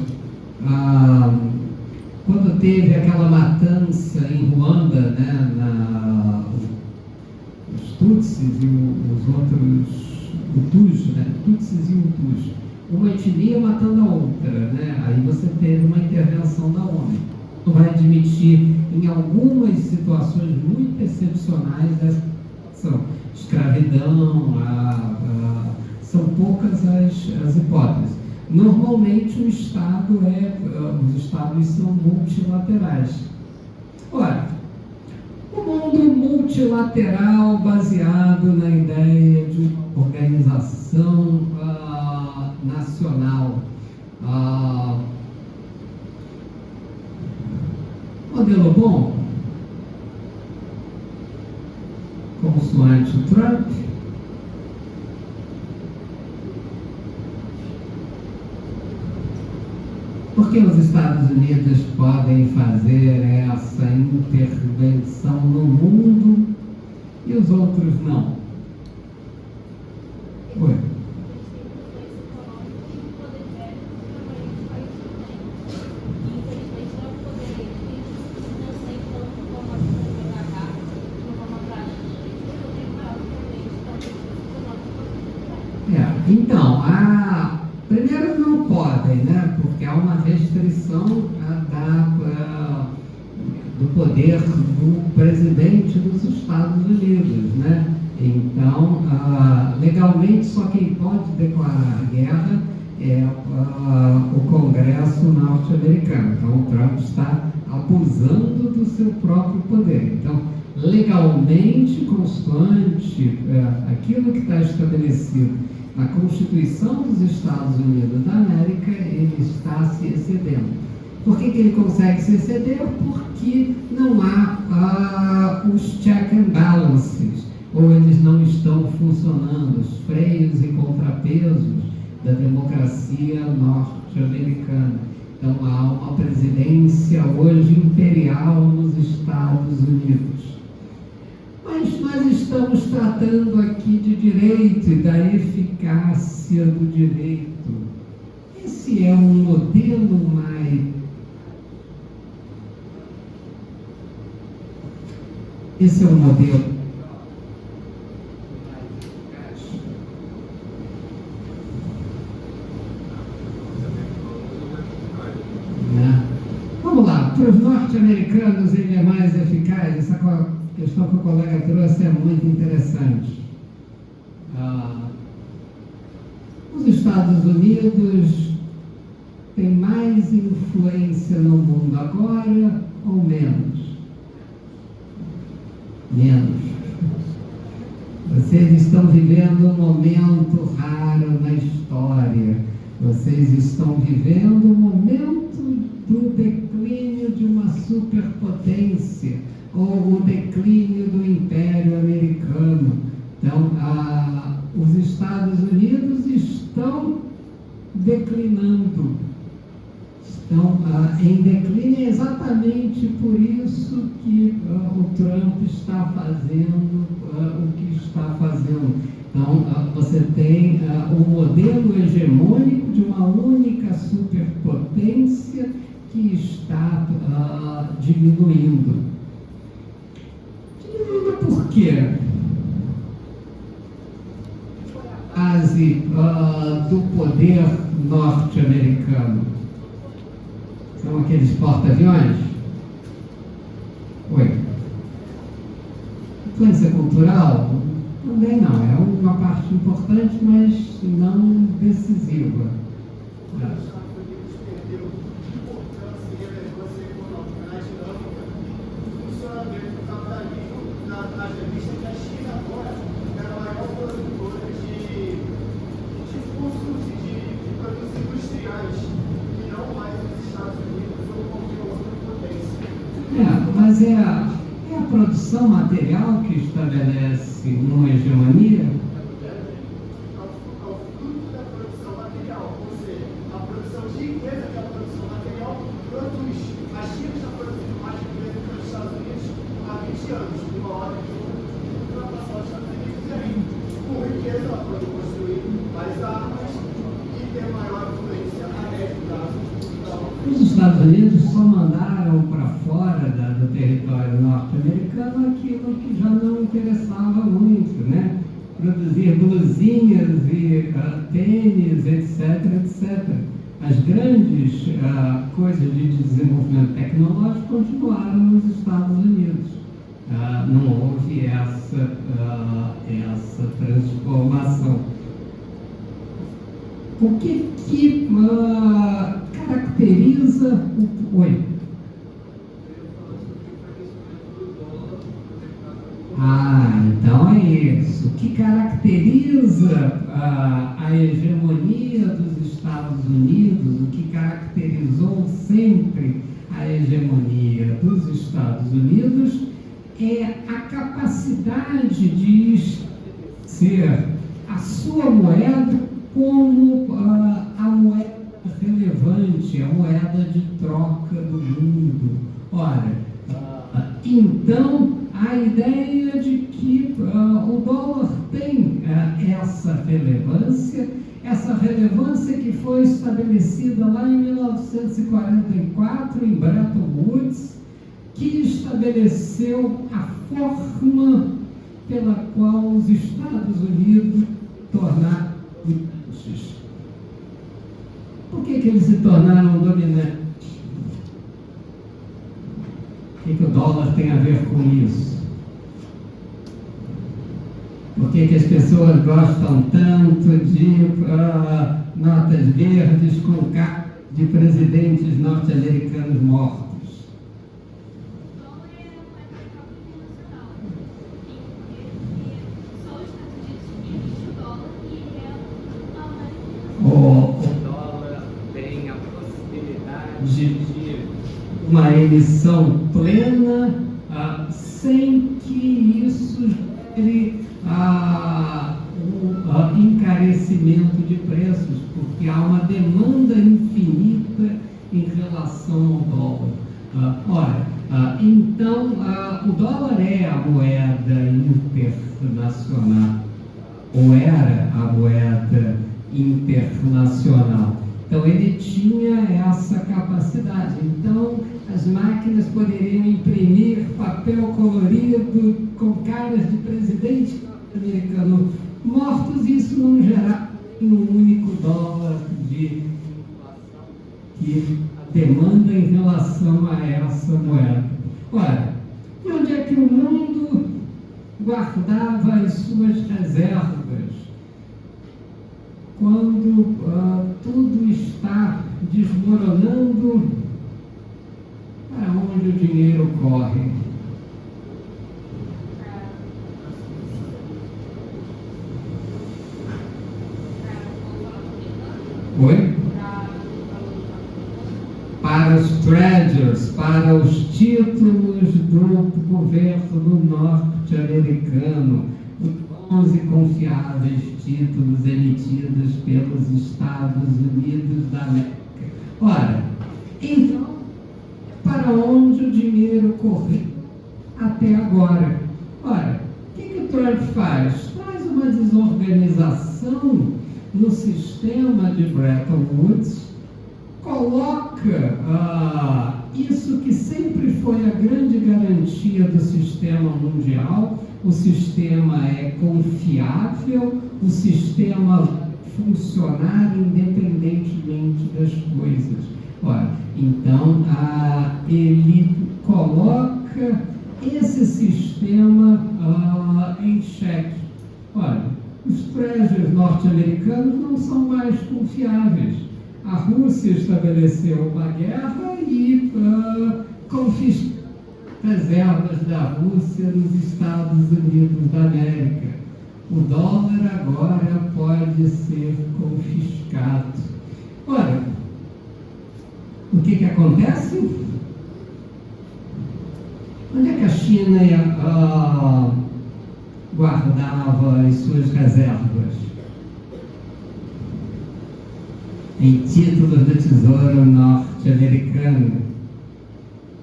quando teve aquela matança em Ruanda, né, os Tutsis e os outros Hutus, né? Tutsis e Hutus, uma etnia matando a outra, né? Aí você teve uma intervenção da ONU. Não vai admitir, em algumas situações muito excepcionais, essa situação. Escravidão, são poucas as hipóteses. Normalmente os estados são multilaterais. Ora, o mundo multilateral baseado na ideia de organização nacional. Modelo bom? Consoante Trump. Por que os Estados Unidos podem fazer essa intervenção no mundo e os outros não? Oi. Então, primeiro não podem, né? Porque há uma restrição do poder do presidente dos Estados Unidos, né? Então, legalmente, só quem pode declarar guerra é o Congresso norte-americano. Então, o Trump está abusando do seu próprio poder. Então, legalmente, constante, aquilo que está estabelecido na Constituição dos Estados Unidos da América, ele está se excedendo. Por que ele consegue se exceder? Porque não há os check and balances, ou eles não estão funcionando, os freios e contrapesos da democracia norte-americana. Então há uma presidência hoje imperial nos Estados Unidos. Mas nós estamos tratando aqui de direito e da eficácia do direito. Esse é um modelo mais... Esse é um modelo Vamos lá, para os norte-americanos ele é mais eficaz. Essa questão que o colega trouxe é muito interessante. Os Estados Unidos têm mais influência no mundo agora ou menos? Menos. Vocês estão vivendo um momento raro na história. Vocês estão vivendo um momento do declínio de uma superpotência, ou o declínio do Império Americano. Então, os Estados Unidos estão declinando, estão em declínio. É exatamente por isso que o Trump está fazendo o que está fazendo. Então, você tem um modelo hegemônico de uma única superpotência que está diminuindo. Diminuindo por quê? Base do poder norte-americano. São aqueles porta-aviões? Oi. Influência cultural? Também não. É uma parte importante, mas não decisiva. Mas é a produção material que estabelece uma hegemonia? Os Estados Unidos só mandaram para fora do território norte-americano aquilo que já não interessava muito, né? Produzir blusinhas e tênis, etc, etc. As grandes coisas de desenvolvimento tecnológico continuaram nos Estados Unidos. Não houve essa transformação. O que caracteriza o... Oi? Então é isso. O que caracteriza a hegemonia dos Estados Unidos, o que caracterizou sempre a hegemonia dos Estados Unidos é a capacidade de ser a sua moeda como a moeda relevante, a moeda de troca do mundo. Ora, então, a ideia de que o dólar tem essa relevância que foi estabelecida lá em 1944 em Bretton Woods, que estabeleceu a forma pela qual os Estados Unidos tornaram dominantes. Por que eles se tornaram dominantes? O que o dólar tem a ver com isso? Por que as pessoas gostam tanto de notas verdes com caras de presidentes norte-americanos mortos? O dólar tem a possibilidade de uma emissão plena sem que isso gere um encarecimento de preços, porque há uma demanda infinita em relação ao dólar. Então, o dólar é a moeda internacional, ou era a moeda internacional. Então, ele tinha essa capacidade. Então, as máquinas poderiam imprimir papel colorido com caras de presidente norte-americano mortos, e isso não gerava um único dólar de demanda em relação a essa moeda. Ora, e onde é que o mundo guardava as suas reservas quando tudo está desmoronando? Para onde o dinheiro corre? Oi? para os treasures, para os títulos do governo norte-americano, os bons e confiáveis títulos emitidos pelos Estados Unidos da América. Ora, então, para onde o dinheiro correu até agora? Ora, o que o Trump faz? Traz uma desorganização no sistema de Bretton Woods, coloca isso que sempre foi a grande garantia do sistema mundial. O sistema é confiável, o sistema funcionar independentemente das coisas. Ora, então, ele coloca esse sistema em xeque. Olha, os treasures norte-americanos não são mais confiáveis. A Rússia estabeleceu uma guerra e confiscou reservas da Rússia nos Estados Unidos da América. O dólar agora pode ser confiscado. Ora, o que acontece? Onde é que a China guardava as suas reservas? Em títulos do Tesouro norte-americano.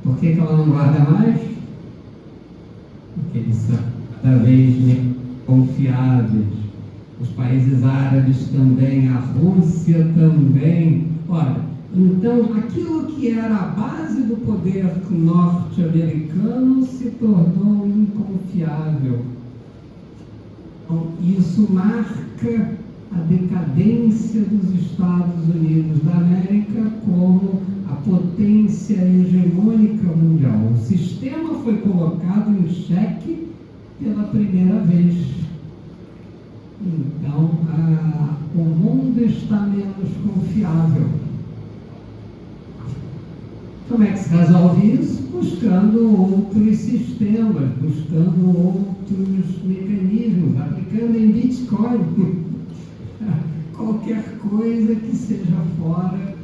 Por que ela não guarda mais? Porque eles são cada vez menos confiáveis. Os países árabes também, a Rússia também. Ora, então aquilo que era a base do poder norte-americano se tornou inconfiável. Então, isso marca a decadência dos Estados Unidos da América como a potência hegemônica mundial. O sistema foi colocado em xeque pela primeira vez. Então, o mundo está menos confiável. Como é que se resolve isso? Buscando outros sistemas, buscando outros mecanismos, aplicando em Bitcoin. Qualquer coisa que seja fora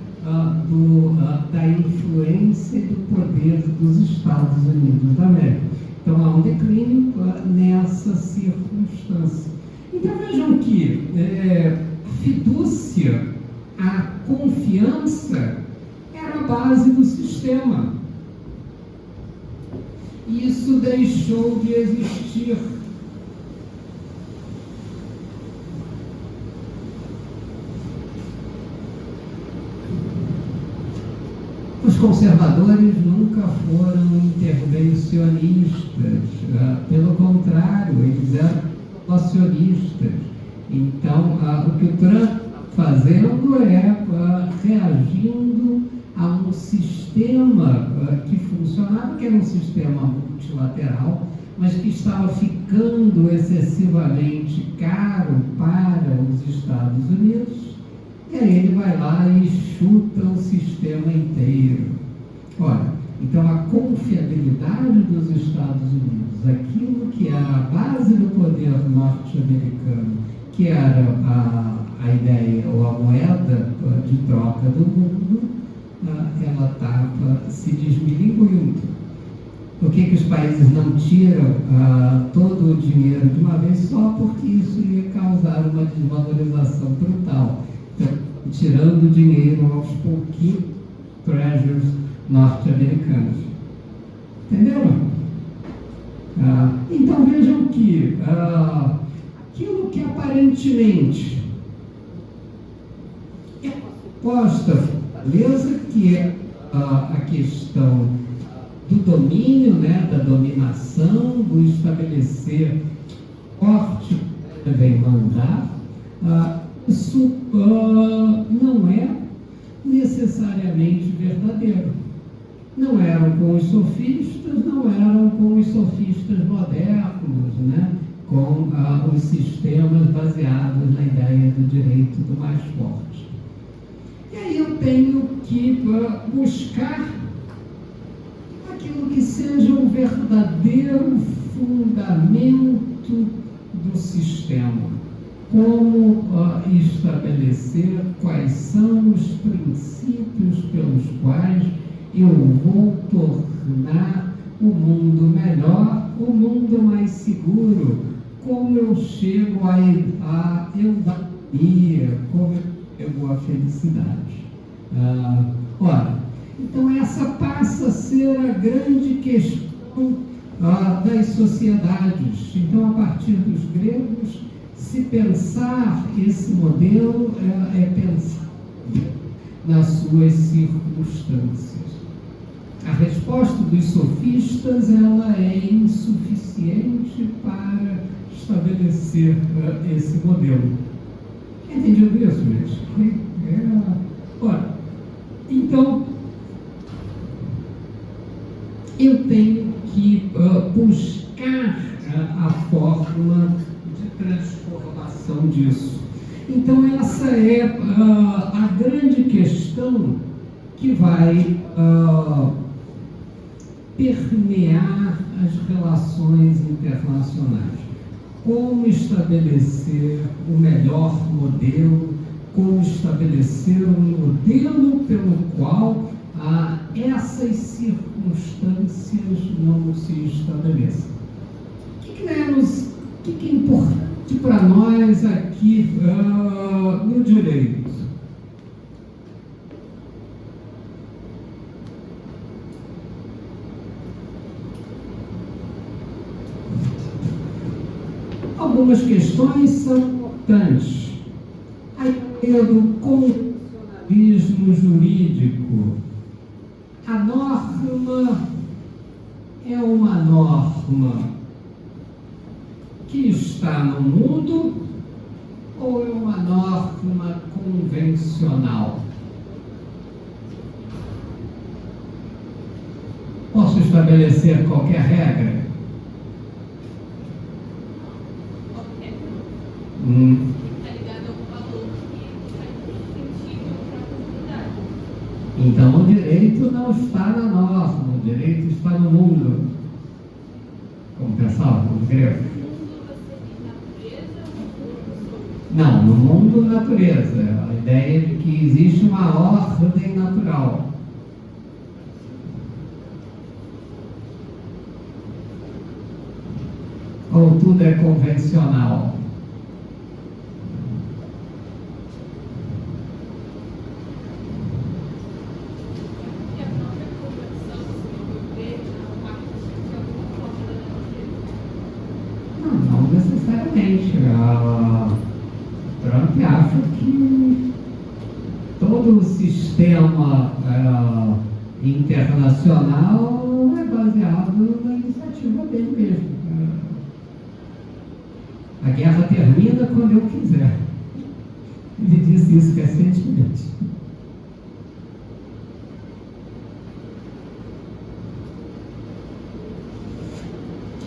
da influência e do poder dos Estados Unidos da América. Então há um declínio nessa circunstância. Então vejam que fidúcia, a confiança, era a base do sistema. Isso deixou de existir. Os conservadores nunca foram intervencionistas, pelo contrário, eles eram acionistas. Então, o que o Trump está fazendo é reagindo a um sistema que funcionava, que era um sistema multilateral, mas que estava ficando excessivamente caro para os Estados Unidos. E aí ele vai lá e chuta o sistema inteiro. Ora, então a confiabilidade dos Estados Unidos, aquilo que era a base do poder norte-americano, que era a ideia ou a moeda de troca do mundo, ela estava se desmilinguindo. Por que os países não tiram todo o dinheiro de uma vez só? Porque isso ia causar uma desvalorização brutal. Então, tirando dinheiro aos pouquinhos, treasures norte-americanos. Entenderam? Então vejam que aquilo que aparentemente é posta fortaleza, que é a questão do domínio, da dominação, do estabelecer forte vem mandar, isso não é necessariamente verdadeiro. Não eram com os sofistas, não eram com os sofistas modernos, com os sistemas baseados na ideia do direito do mais forte. E aí eu tenho que buscar aquilo que seja um verdadeiro fundamento do sistema. Como estabelecer quais são os princípios preceitos pelos quais eu vou tornar o mundo melhor, o mundo mais seguro, como eu chego à eudemia, como eu chego à felicidade. Ora, então essa passa a ser a grande questão das sociedades. Então, a partir dos gregos, se pensar esse modelo é pensar nas suas circunstâncias. A resposta dos sofistas ela é insuficiente para estabelecer esse modelo. Entendido isso, gente? Ora, então, eu tenho que buscar a forma de transformação disso. Então, essa é a grande questão que vai permear as relações internacionais. Como estabelecer o melhor modelo, como estabelecer um modelo pelo qual essas circunstâncias não se estabeleçam. O que é importante para nós aqui no direito? Algumas questões são importantes. A ideia do constitucionalismo jurídico. A norma é uma norma que está no mundo ou é uma norma convencional? Posso estabelecer qualquer regra? Está ligado a um valor que faz sentido para a comunidade. Então o direito não está na norma, o direito está no mundo. Como pensavam os gregos? Não, no mundo natureza. A ideia de que existe uma ordem natural. Ou tudo é convencional? Não necessariamente. Trump acha que todo o sistema internacional é baseado na iniciativa dele mesmo. A guerra termina quando eu quiser. Ele disse isso recentemente.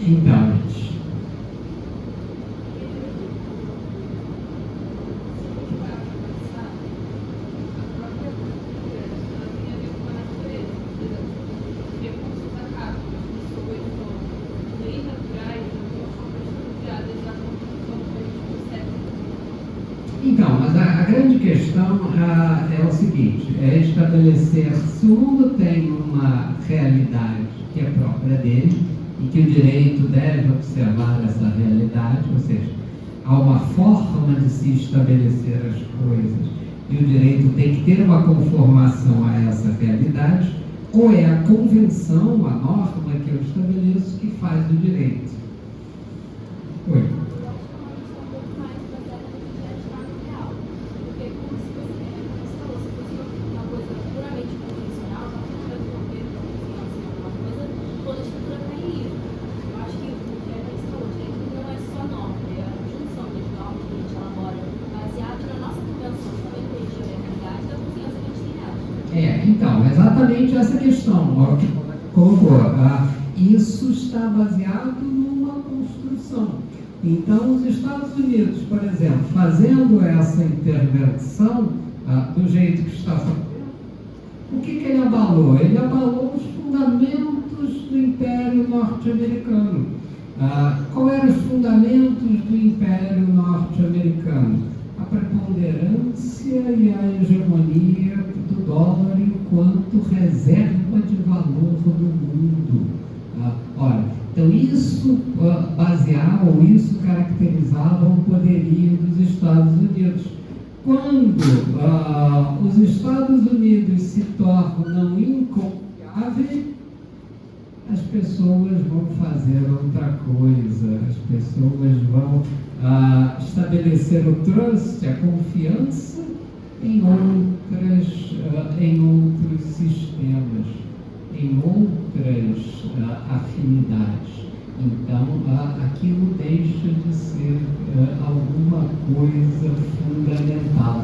Então, gente. Então, mas a grande questão é o seguinte, é estabelecer se o mundo tem uma realidade que é própria dele e que o direito deve observar essa realidade, ou seja, há uma forma de se estabelecer as coisas e o direito tem que ter uma conformação a essa realidade, ou é a convenção, a norma que eu estabeleço que faz o direito. Oi. Então, exatamente essa questão que colocou. Isso está baseado numa construção. Então, os Estados Unidos, por exemplo, fazendo essa intervenção do jeito que está fazendo, o que ele abalou? Ele abalou os fundamentos do Império Norte-Americano. Quais eram os fundamentos do Império Norte-Americano? A preponderância e a hegemonia do dólar dólar enquanto reserva de valor do mundo. Olha, então isso baseava, ou isso caracterizava o poderio dos Estados Unidos. Quando os Estados Unidos se tornam inconfiáveis, as pessoas vão fazer outra coisa, as pessoas vão estabelecer o trust, a confiança em outros sistemas, em outras afinidades. Então, aquilo deixa de ser alguma coisa fundamental.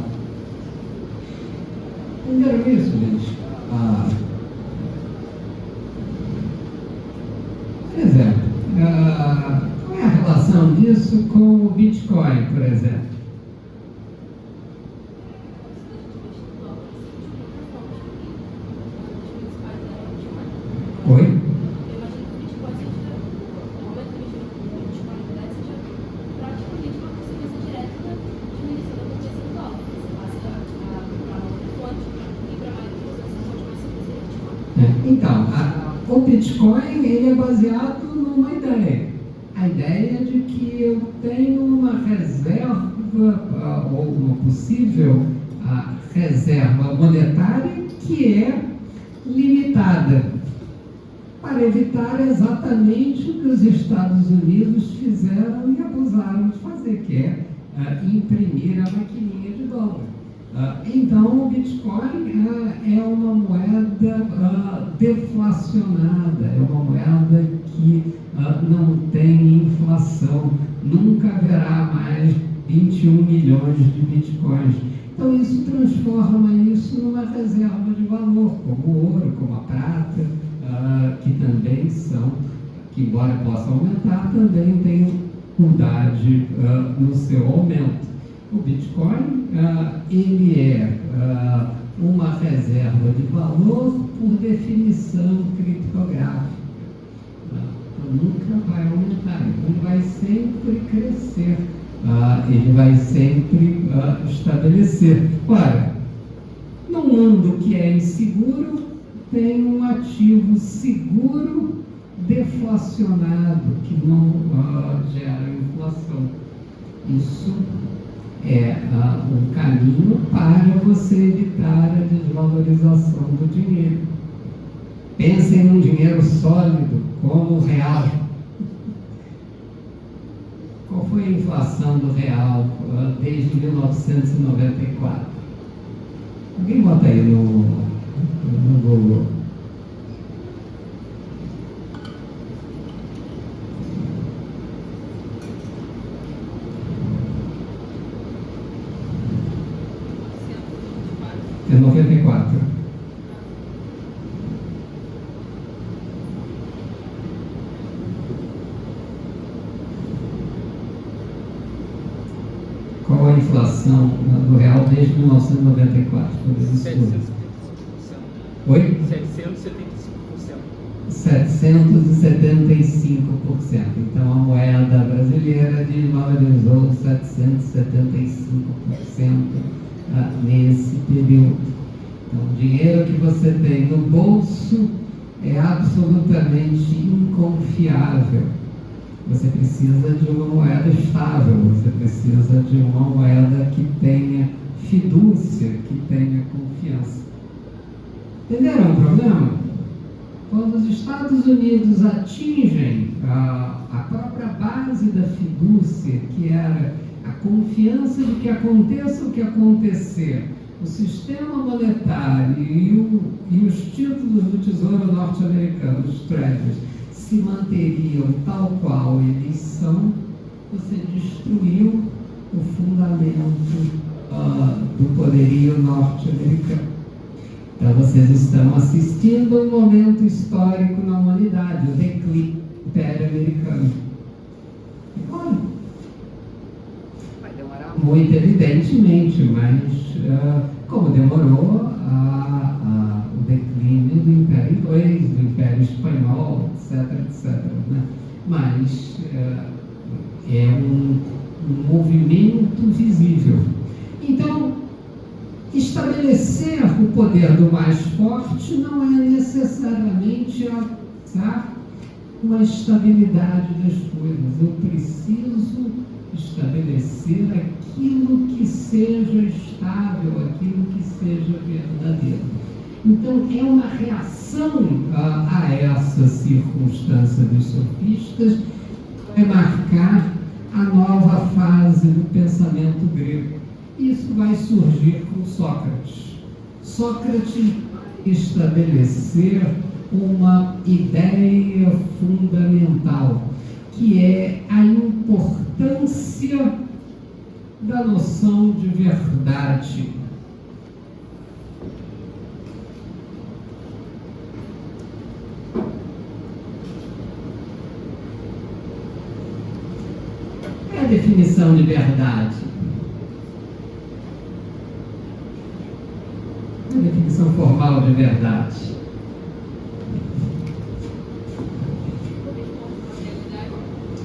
Entenderam isso, gente? Por exemplo, qual é a relação disso com o Bitcoin, por exemplo? Oi? Então, o Bitcoin ele é baseado numa ideia. A ideia de que eu tenho uma reserva ou uma possível reserva monetária que é limitada, para evitar exatamente o que os Estados Unidos fizeram e abusaram de fazer, que é imprimir a maquininha de dólar. Então, o Bitcoin é uma moeda deflacionada, é uma moeda que não tem inflação, nunca haverá mais 21 milhões de Bitcoins. Então, isso transforma isso numa reserva de valor, como o ouro, como a prata, que também são, que embora possam aumentar, também têm dificuldade no seu aumento. O Bitcoin, ele é uma reserva de valor por definição criptográfica. Nunca vai aumentar, ele vai sempre crescer, ele vai sempre estabelecer. Ora, num mundo que é inseguro, tem um ativo seguro deflacionado, que não gera inflação. Isso é um caminho para você evitar a desvalorização do dinheiro. Pensem num dinheiro sólido, como o real. Qual foi a inflação do real desde 1994? Alguém bota aí no Google. É 94. Qual a inflação do real desde 1994? 775%. Oi? 775%. Então a moeda brasileira desvalorizou 775% nesse período. Então, o dinheiro que você tem no bolso é absolutamente inconfiável. Você precisa de uma moeda estável, você precisa de uma moeda que tenha fidúcia, que tenha confiança. Entenderam o problema? Quando os Estados Unidos atingem a própria base da fidúcia, que era a confiança de que aconteça o que acontecer, o sistema monetário e os títulos do Tesouro norte-americano, os Treasuries, se manteriam tal qual eles são, você destruiu o fundamento do poderio norte-americano. Então vocês estão assistindo a um momento histórico na humanidade, o declínio do Império Americano. Agora, vai demorar muito, evidentemente, mas como demorou o declínio do Império Inglês, do Império Espanhol, etc. Né? Mas é um movimento visível. Então, Estabelecer o poder do mais forte não é necessariamente alcançar uma estabilidade das coisas. Eu preciso estabelecer aquilo que seja estável, aquilo que seja verdadeiro. Então, é uma reação a essa circunstância dos sofistas que vai marcar a nova fase do pensamento grego. Isso vai surgir com Sócrates. Sócrates vai estabelecer uma ideia fundamental, que é a importância da noção de verdade. Qual é a definição de verdade? A definição formal de verdade.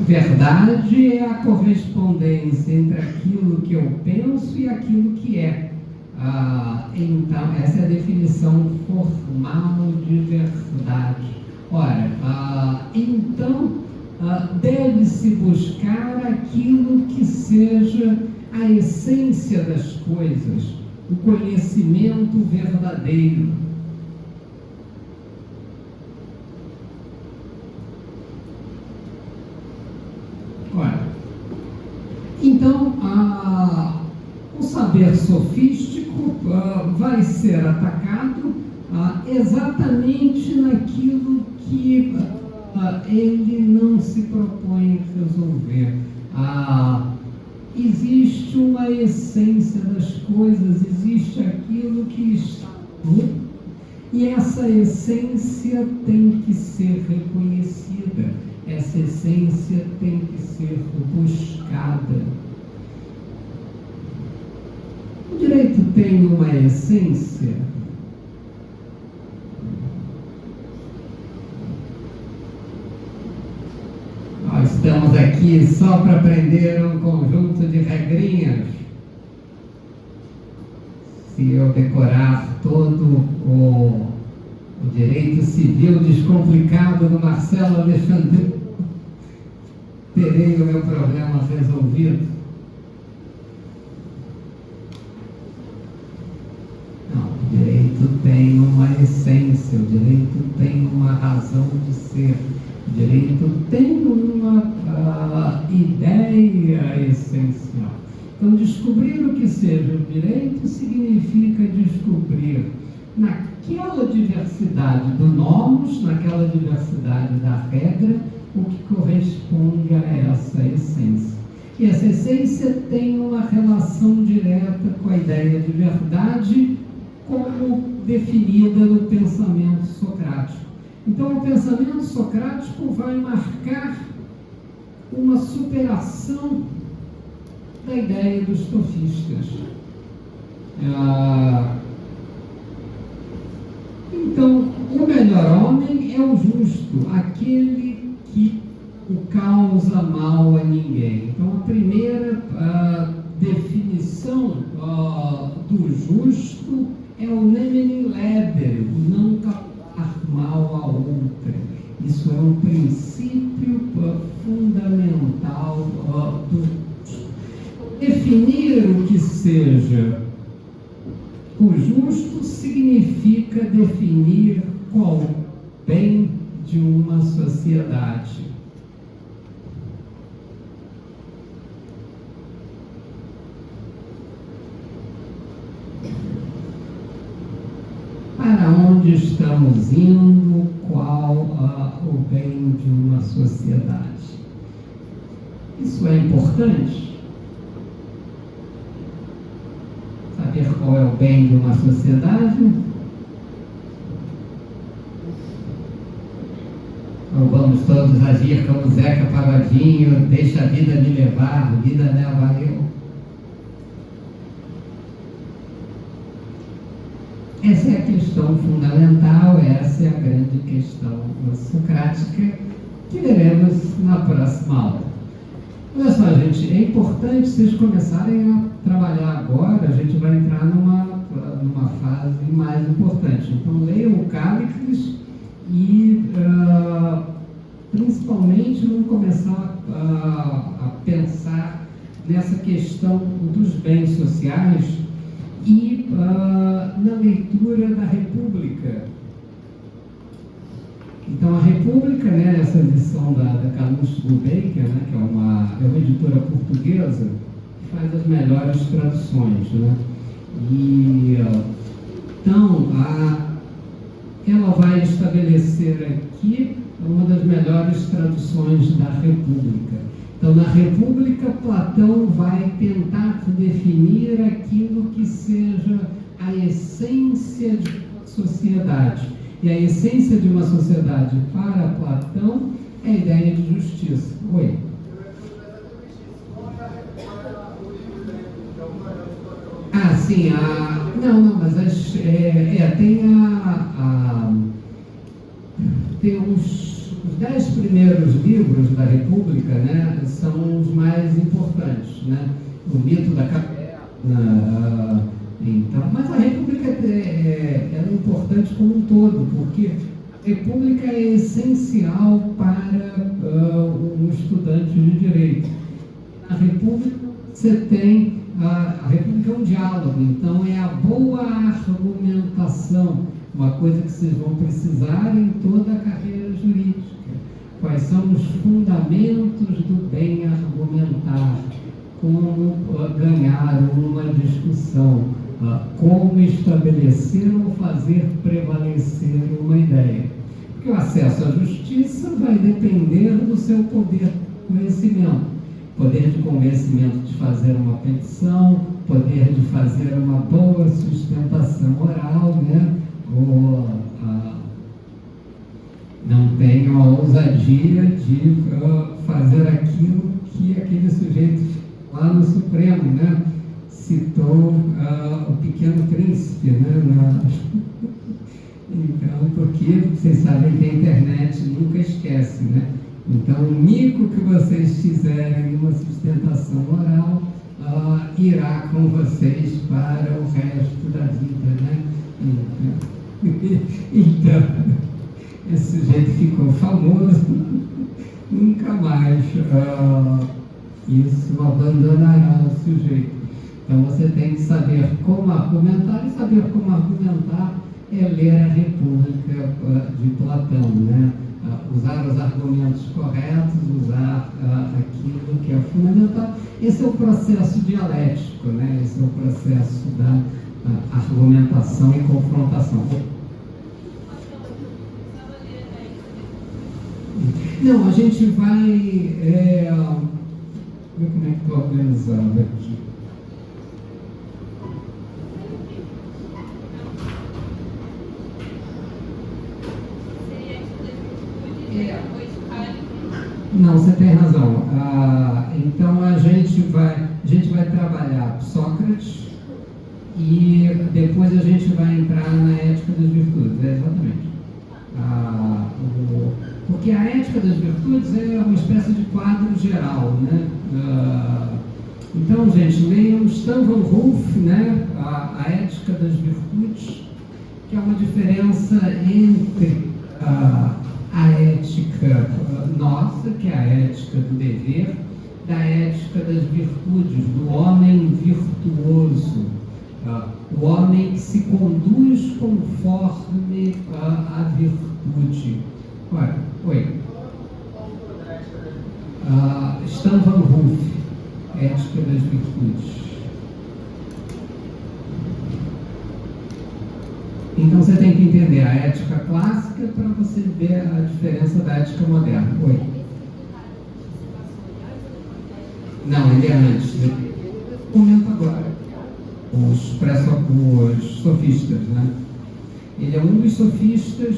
Verdade é a correspondência entre aquilo que eu penso e aquilo que é. Então, essa é a definição formal de verdade. Ora, então, deve-se buscar aquilo que seja a essência das coisas, o conhecimento verdadeiro. Então, o saber sofístico vai ser atacado exatamente naquilo que ele não se propõe resolver. Existe uma essência das coisas, existe aquilo que está e essa essência tem que ser reconhecida, essa essência tem que ser buscada. O direito tem uma essência? Nós estamos aqui só para aprender um conjunto de regrinhas. Se eu decorar todo o direito civil descomplicado do Marcelo Alexandre, terei o meu problema resolvido. Não, o direito tem uma essência, o direito tem uma razão de ser, o direito tem uma ideia essencial. Então, descobrir o que seja o direito significa descobrir naquela diversidade do nomos, naquela diversidade da regra, o que corresponde a essa essência. E essa essência tem uma relação direta com a ideia de verdade, como definida no pensamento socrático. Então, o pensamento socrático vai marcar uma superação da ideia dos sofistas. Então, o melhor homem é o justo, aquele que o causa mal a ninguém. Então, a primeira definição do justo é o nemeni leber, o não causar mal a outra. Isso é um princípio fundamental do justo. Definir o que seja o justo significa definir qual o bem de uma sociedade. Para onde estamos indo, qual o bem de uma sociedade? Isso é importante? Saber qual é o bem de uma sociedade? Ou vamos todos agir como Zeca Pagodinho, deixa a vida me levar, a vida leva eu? Essa é a questão fundamental, essa é a grande questão socrática que veremos na próxima aula. Olha só, gente, é importante vocês começarem a trabalhar agora, a gente vai entrar numa base mais importante. Então, leiam o Cállicles e, principalmente, vamos começar a pensar nessa questão dos bens sociais e na leitura da República. Então, a República, né, essa edição da Calouste Gulbenkian, né, que é uma editora portuguesa, que faz as melhores traduções, né? E, então, ela vai estabelecer aqui uma das melhores traduções da República. Então, na República, Platão vai tentar definir aquilo que seja a essência de uma sociedade. E a essência de uma sociedade para Platão é a ideia de justiça. Oi? Ah, sim. Não, mas tem os 10 primeiros livros da República, né, são os mais importantes, né? O mito da caverna. Então, mas a República ela é importante como um todo, porque a República é essencial para um estudante de direito. Na República você tem, a República é um diálogo, então é a boa argumentação, uma coisa que vocês vão precisar em toda a carreira jurídica. Quais são os fundamentos do bem argumentar, como ganhar uma discussão, como estabelecer ou fazer prevalecer uma ideia. Porque o acesso à justiça vai depender do seu poder de conhecimento. Poder de convencimento de fazer uma petição, poder de fazer uma boa sustentação oral, né? Ou não tenho a ousadia de fazer aquilo que aquele sujeito lá no Supremo, né, citou o Pequeno Príncipe, né, então, porque vocês sabem que a internet nunca esquece, né? Então, o mico que vocês fizerem numa sustentação oral irá com vocês para o resto da vida, né? Então, esse sujeito ficou famoso, nunca mais isso abandonará o sujeito. Então, você tem que saber como argumentar, e saber como argumentar é ler a República de Platão, né? Usar os argumentos corretos, usar aquilo que é fundamental. Esse é o processo dialético, né? Esse é o processo da argumentação e confrontação. Não, a gente vai ver como é que estou organizando aqui. Não, você tem razão. Então a gente vai trabalhar Sócrates e depois a gente vai entrar na ética das virtudes. Exatamente. Porque a ética das virtudes é uma espécie de quadro geral, né? Então, gente, leiam Stan Van Hoof, né? A ética das virtudes, que é uma diferença entre a ética nossa, que é a ética do dever, da ética das virtudes, do homem virtuoso, o homem que se conduz conforme a virtude. Oi. Stan Van Hoof, ética das virtudes. Então você tem que entender a ética clássica para você ver a diferença da ética moderna. Oi. Não, ele é antes. Comenta agora. Os sofistas, né? Ele é um dos sofistas,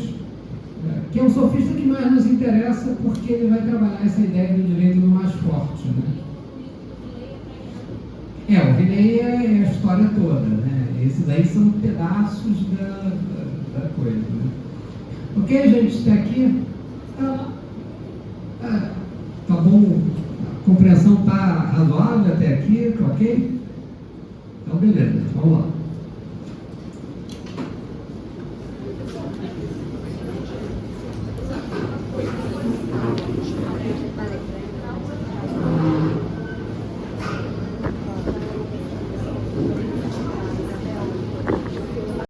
que é um sofista que mais nos interessa porque ele vai trabalhar essa ideia do direito do mais forte, né? O Riley é a história toda, né? Esses aí são pedaços da coisa, né? Ok, gente, está aqui? Tá bom? A compreensão está razoável até aqui, ok? Então, beleza, vamos lá.